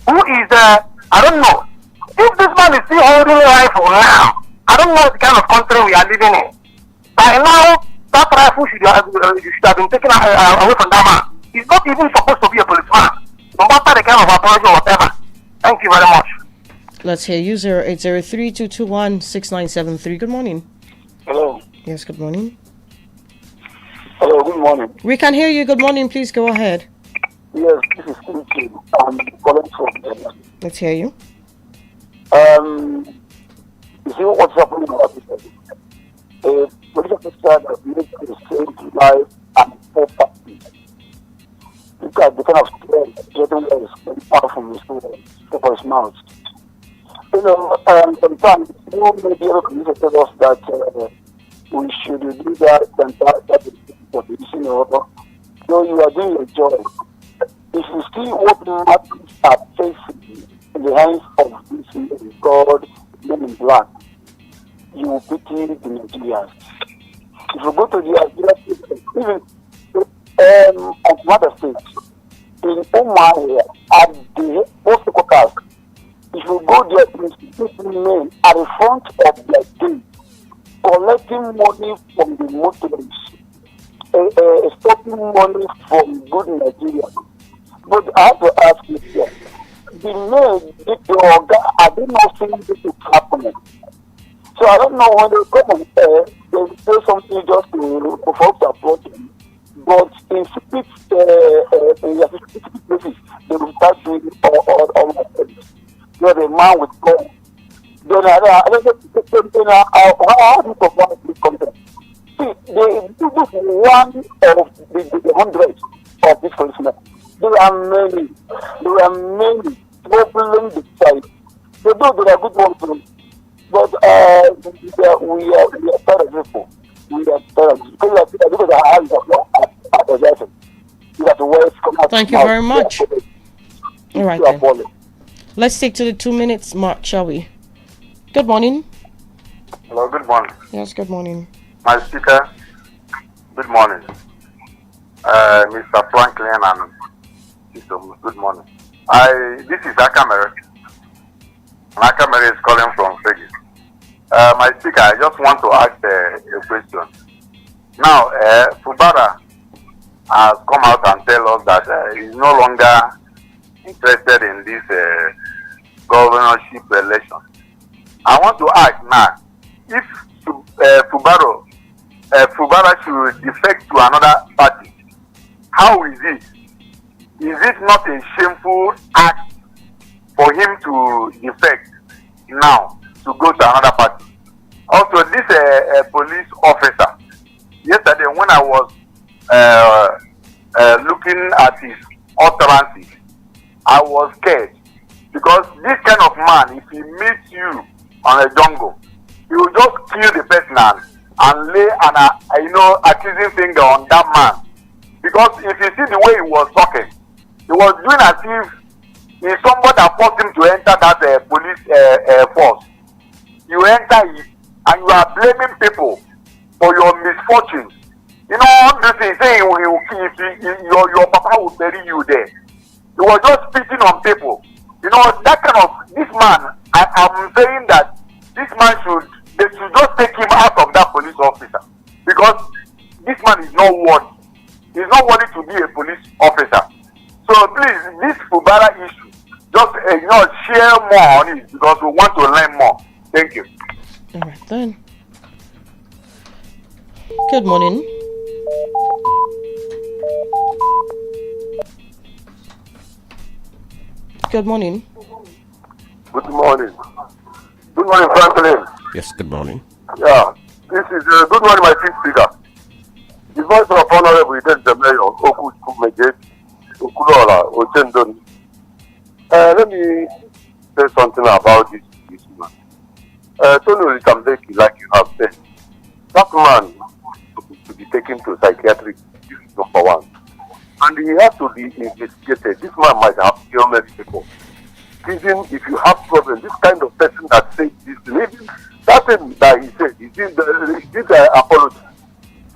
who is, I don't know, if this man is still holding a rifle now, I don't know the kind of country we are living in. By now, that rifle should have been taken away from that man. He's not even supposed to be a policeman, no matter the kind of approach or whatever. Thank you very much. Let's hear you. 0803-221-6973. Good morning. Hello. Yes, good morning. Hello, good morning. We can hear you. Good morning. Please go ahead. Yes, this is Polity. I'm calling from Let's hear you. You see what's happening in our business? A police officer that makes a same life and property. Look at the kind of getting out from his his mouth. You know, sometimes you may be able to tell us that we should do that and that, you know, though you are doing your job. If you see what matters are facing in the hands of this God, men in black, you will pity the Nigerians. If you go to the even of other states, in Oman, at the hospital cast, if you go there, people men at the front of their gate, collecting money from the motorists, stopping money from good Nigerians. But I have to ask you here, the men, are they not seeing this is happening? So I don't know when they come on air, they say something just to folks approach them. But in secret places, they will start doing all my things. You're a man with God. Then how do you perform this content? See, they do this one of the hundreds of these policemen. There are many problems beside. They do there are good ones too. But we are tired of people. We are tired of because the hands of apologizing. Thank you very much. All right then. Let's take to the 2 minutes mark, shall we? Good morning. Hello, good morning. Yes, good morning. My speaker, good morning. Mr. Franklin and good morning. This is Akamere. Akamere is calling from Fegi. My speaker, I just want to ask a question. Now, Fubara has come out and tell us that he's no longer interested in this governorship election. I want to ask now, if Fubara should defect to another party, how is it? Is it not a shameful act for him to defect now to go to another party? Also, this police officer, yesterday when I was looking at his utterances, I was scared because this kind of man, if he meets you on a jungle, he will just kill the person and lay an accusing finger on that man. Because if you see the way he was talking, he was doing as if he's somebody that forced him to enter that police force. You enter it and you are blaming people for your misfortunes. You know, this is saying your papa will bury you there. He was just spitting on people. You know, that kind of, this man, I'm saying that this man they should just take him out of that police officer. Because this man is not worthy. He's not worthy to be a police officer. So please, this Fubara issue, just share more on it because we want to learn more. Thank you. All right then. Good morning. Good morning. Good morning. Good morning, Franklin. Yes, good morning. Yeah, this is good morning, my chief speaker. The voice of Honorable the Mayor Ochendon. Let me say something about this man. Tony Rikambeki, like you have said, that man is supposed to be taken to psychiatric. This is number one. and he has to be investigated. This man might have killed many people. Even if you have problem, this kind of person that says this, even that thing that he said, he did apology.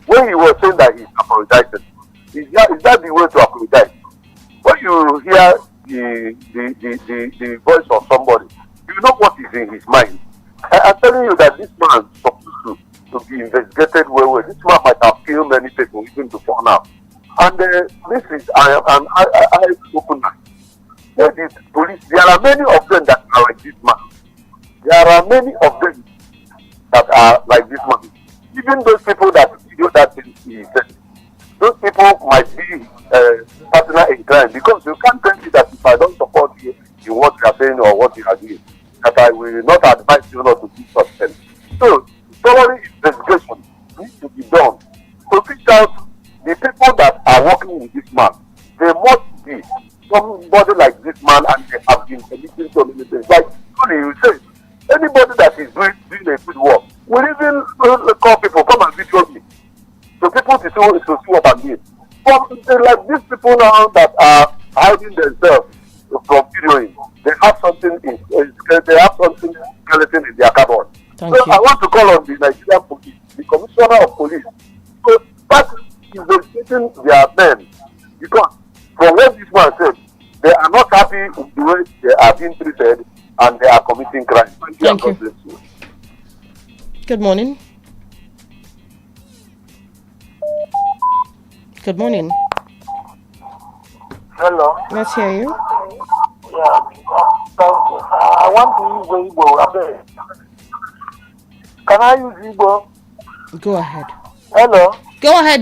When he was saying that he's apologizing, is that the way to apologize? When you hear the voice of somebody, you know what is in his mind. I'm telling you that this man is supposed to be investigated well. This man might have killed many people even before now. And this is I open now. The police, there are many of them that are like this man. There are many of them that are like this man. Even those people that do that thing he said, those people might be partner in crime, because you can't tell me that if I don't support you in what you are saying or what you are doing, that I will not advise you not to do such things. So, thorough investigation needs to be done to find out the people that are working with this man. They must be somebody like this man, and they have been committing so many things. Like you say, anybody that is doing a good work will even call people, come and video me. So people to see what I'm doing. But like these people now that are hiding themselves from videoing, they have something skeleton in their cupboard. So I want to call on the Nigerian police, the commissioner of police, to start investigating their men, because from what this man said, they are not happy with the way they are being treated and they are committing crime. Thank you. Good morning. Good morning. Hello. Let's hear you. Yeah, thank you. I want to use Igbo. Can I use Igbo? Go ahead. Hello. Go ahead.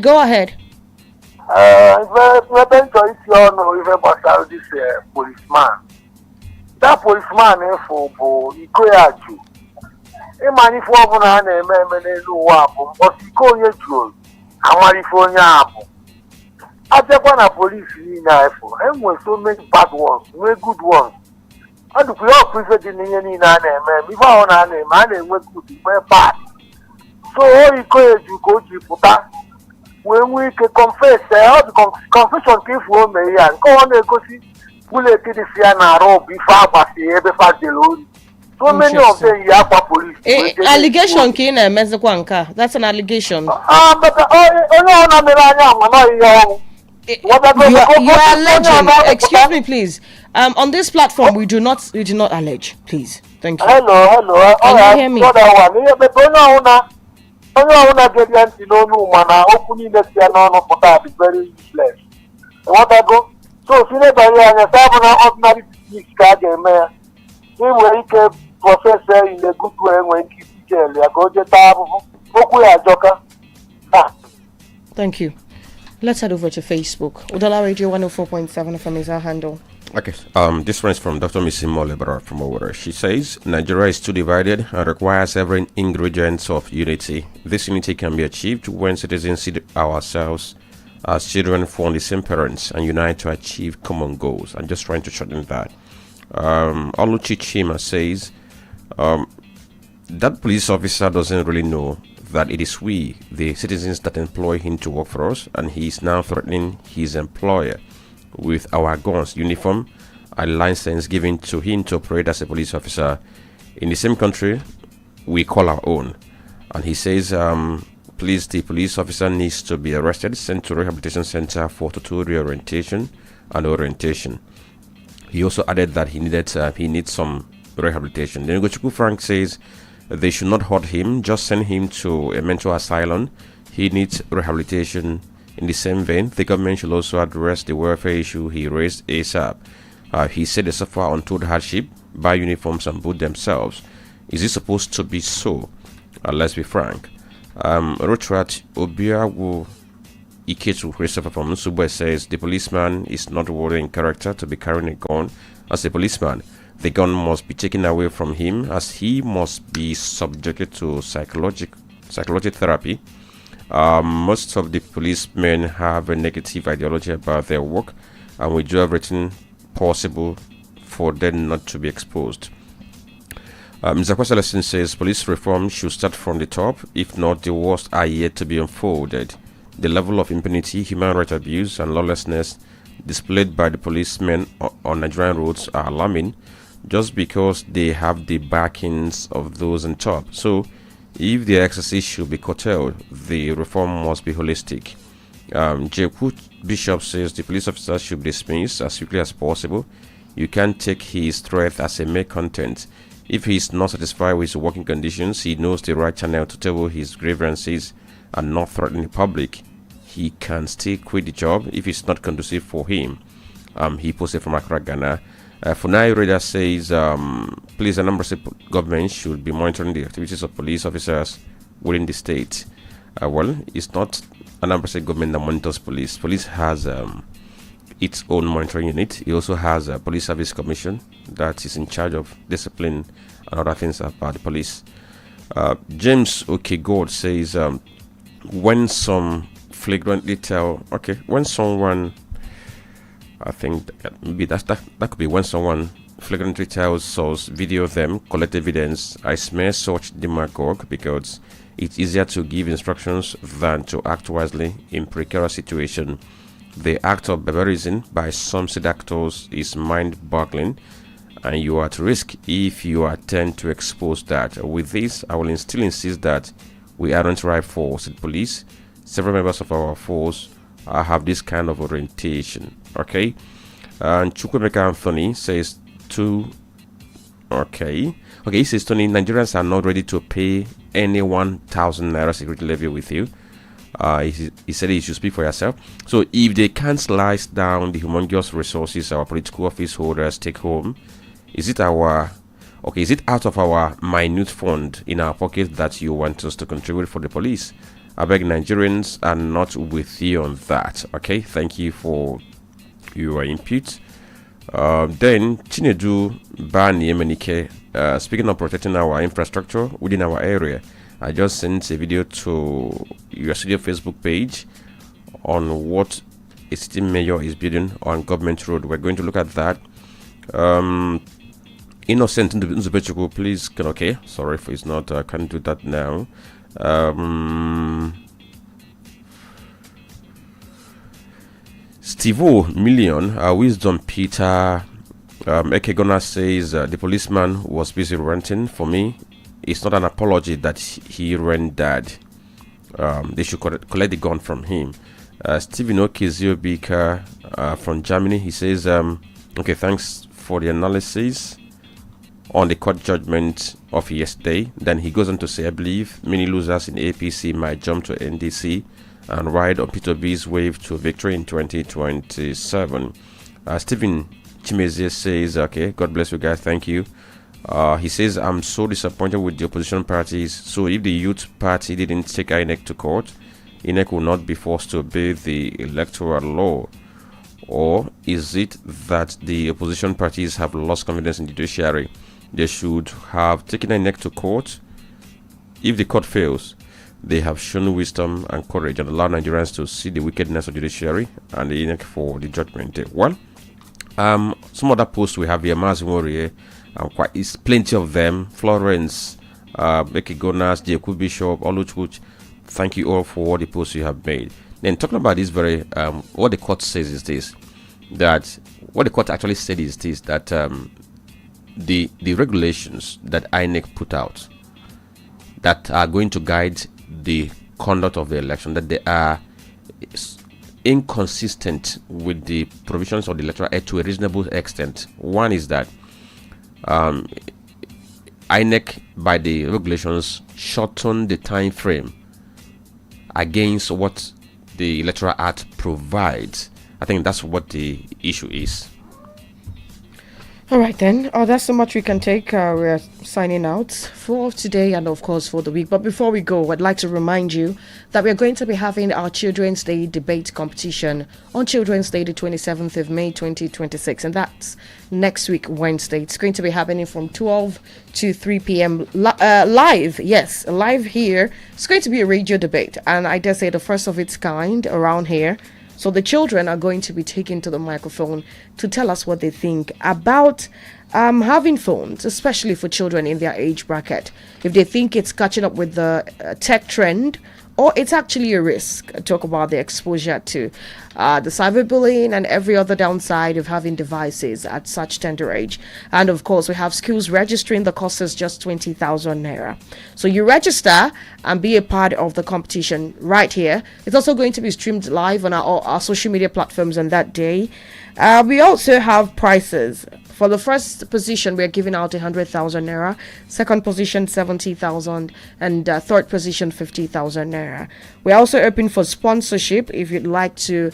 If choice you know even about this policeman. That policeman for Ikoyaju. Imani for Buna and Luwapo, but Ikoyaju. Amarifonia Abu. I just want a police in Ifo, and when so many bad ones, no good ones. I do not prefer the name in an name, if I want a name, my name was good, very bad. So, all you go to Puta. When we can confess, all the confession came from me, and go on and go see, will it be the Siana Rob, before every fact alone. So many of them, Yapa police. Allegation, Kina, Mezakwanka. That's an allegation. But oh, you are alleging. Excuse me, please. On this platform, we do not allege. Please, thank you. Hello. Can you hear me? Very useless. What I go? So, ordinary professor in a good way when keep Thank you. Let's head over to Facebook. Udala Radio 104.7 FM is our handle. Okay. This one is from Dr. Missy Molebra from Owerri. She says Nigeria is too divided and requires every ingredient of unity. This unity can be achieved when citizens see ourselves as children from the same parents and unite to achieve common goals. I'm just trying to shorten that. Oluchi Chima says that police officer doesn't really know that it is we, the citizens, that employ him to work for us, and he is now threatening his employer with our guns, uniform, and license given to him to operate as a police officer in the same country we call our own. And he says, please, the police officer needs to be arrested, sent to rehabilitation center for total reorientation and orientation. He also added that he needs some rehabilitation. Then Gochuku Frank says they should not hurt him, just send him to a mental asylum. He needs rehabilitation. In the same vein, the government should also address the welfare issue he raised ASAP. He said they suffer untold hardship, buy uniforms and boot themselves. Is it supposed to be so? Let's be frank. Rotrat Obiawu Iketu Christopher from Nsubwe says the policeman is not worthy in character to be carrying a gun. As a policeman, the gun must be taken away from him, as he must be subjected to psychological therapy. Most of the policemen have a negative ideology about their work, and we do everything possible for them not to be exposed. Mr. Kweselesin says police reform should start from the top. If not, the worst are yet to be unfolded. the level of impunity, human rights abuse, and lawlessness displayed by the policemen on Nigerian roads are alarming, just because they have the backings of those on top. So, if the excesses should be curtailed, the reform must be holistic. J.Q. Bishop says the police officer should be dismissed as quickly as possible. You can't take his threat as a mere content. If he is not satisfied with his working conditions, he knows the right channel to table his grievances and not threaten the public. He can still quit the job if it's not conducive for him. He posted from Accra, Ghana. Funai Reader says, please, the Anambra State government should be monitoring the activities of police officers within the state. Well, it's not Anambra State government that monitors police. Police has its own monitoring unit. It also has a police service commission that is in charge of discipline and other things about the police. James Okegod says, when some flagrantly tell, when someone, I think maybe that could be when someone flagrantly tells us, video them, collect evidence. I smear such demagogue because it's easier to give instructions than to act wisely in precarious situation. The act of barbarism by some state actors is mind-boggling, and you are at risk if you attempt to expose that. With this, I will still insist that we aren't right for state police. Several members of our force have this kind of orientation. Okay, and Chukwemeka Anthony says he says, Tony, Nigerians are not ready to pay any 1,000 naira security levy with you. He said you should speak for yourself. So if they can't slice down the humongous resources our political office holders take home, is it out of our minute fund in our pocket that you want us to contribute for the police? I beg, Nigerians are not with you on that. Okay, thank you for your input. Then Chinedu Bani Emenike, speaking of protecting our infrastructure within our area, I just sent a video to your studio Facebook page on what a city mayor is building on Government Road. We're going to look at that. Innocent Nzubechuku, please, sorry if it's not, I can't do that now. Steve Million, Wisdom Peter Ekegona says the policeman was busy ranting. For me, it's not an apology that he ran dead. They should collect the gun from him. Stephen Okiziobika from Germany, he says, thanks for the analysis on the court judgment of yesterday. Then he goes on to say, I believe many losers in APC might jump to NDC and ride on Peter B's wave to victory in 2027. Stephen Chimezie says, God bless you guys, thank you. He says, I'm so disappointed with the opposition parties. So if the youth party didn't take INEC to court, INEC will not be forced to obey the electoral law. Or is it that the opposition parties have lost confidence in the judiciary? They should have taken INEC to court. If the court fails, they have shown wisdom and courage and allowed Nigerians to see the wickedness of the judiciary and the INEC for the judgment. Well, some other posts we have here, Mazimori, it's plenty of them. Florence, Becky Gonas, J.Q. Bishop, Oluchuch, thank you all for all the posts you have made. Then talking about this very, what the court says is this, that what the court actually said is this, that the regulations that INEC put out that are going to guide the conduct of the election, that they are inconsistent with the provisions of the Electoral Act to a reasonable extent. One is that INEC, by the regulations, shorten the time frame against what the Electoral Act provides. I think that's what the issue is. All right then. That's so much we can take. We're signing out for today and of course for the week. But before we go, I'd like to remind you that we're going to be having our Children's Day debate competition on Children's Day, the 27th of May 2026, and that's next week Wednesday. It's going to be happening from 12 to 3 p.m. Live. Yes, live here. It's going to be a radio debate, and I dare say the first of its kind around here. So the children are going to be taken to the microphone to tell us what they think about having phones, especially for children in their age bracket. If they think it's catching up with the tech trend, or it's actually a risk. I talk about the exposure to the cyberbullying and every other downside of having devices at such tender age. And of course, we have schools registering. The cost is just 20,000 naira. So you register and be a part of the competition right here. It's also going to be streamed live on our social media platforms on that day. We also have prizes. For the first position, we're giving out 100,000 naira. Second position, 70,000, and third position, 50,000 naira. We're also open for sponsorship if you'd like to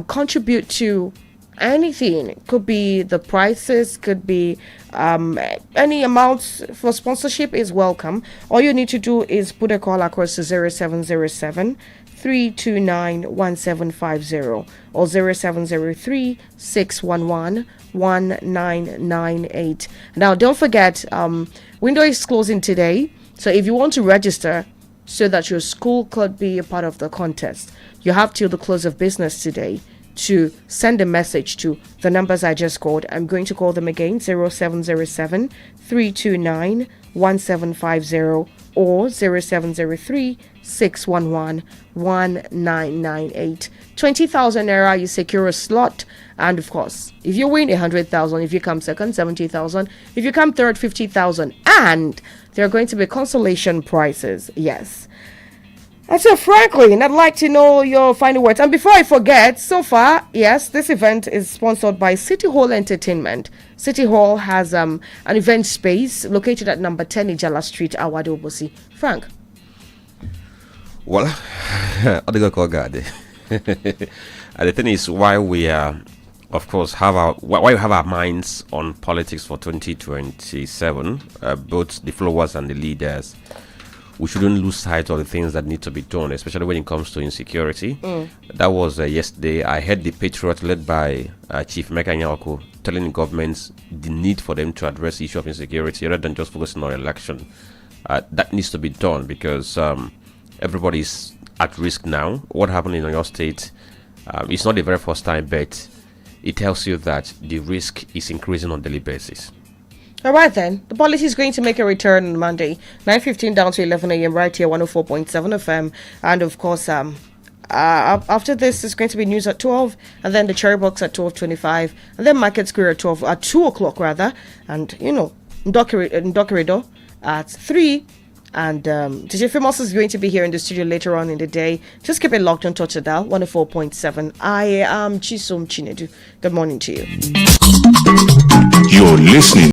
contribute to anything. It could be the prices, could be any amounts for sponsorship is welcome. All you need to do is put a call across to 0707 329 1750 or 0703 611 1998. Now, don't forget, window is closing today. So if you want to register so that your school could be a part of the contest, you have till the close of business today to send a message to the numbers I just called. I'm going to call them again: 0707 329 1750 or 0703 611 1998. 20,000 naira, you secure a slot. And of course, if you win 100,000, if you come second, 70,000, if you come third, 50,000, and there are going to be consolation prizes. Yes. And so, Franklin, I'd like to know your final words. And before I forget, so far, yes, this event is sponsored by City Hall Entertainment. City Hall has an event space located at number 10 Ijala Street, Awado Obosi. Frank. Well, and the thing is, why we of course why we have our minds on politics for 2027, both the followers and the leaders, we shouldn't lose sight of the things that need to be done, especially when it comes to insecurity. That was yesterday. I heard the Patriot led by Chief Meka Nyako telling the governments the need for them to address the issue of insecurity rather than just focusing on election. That needs to be done because everybody's at risk now. What happened in your state, it's not the very first time, but it tells you that the risk is increasing on a daily basis. All right then, the Polity is going to make a return on Monday, 9:15 down to 11 a.m. right here, 104.7 FM. And of course, after this, it's going to be news at 12, and then the Cherry Box at 12:25, and then Market Square at 2 o'clock rather, and Ndokirido at 3. And DJ Famous is going to be here in the studio later on in the day. Just keep it locked on Touch Dial 104.7. I am Chisom Chinedu. Good morning to you. You're listening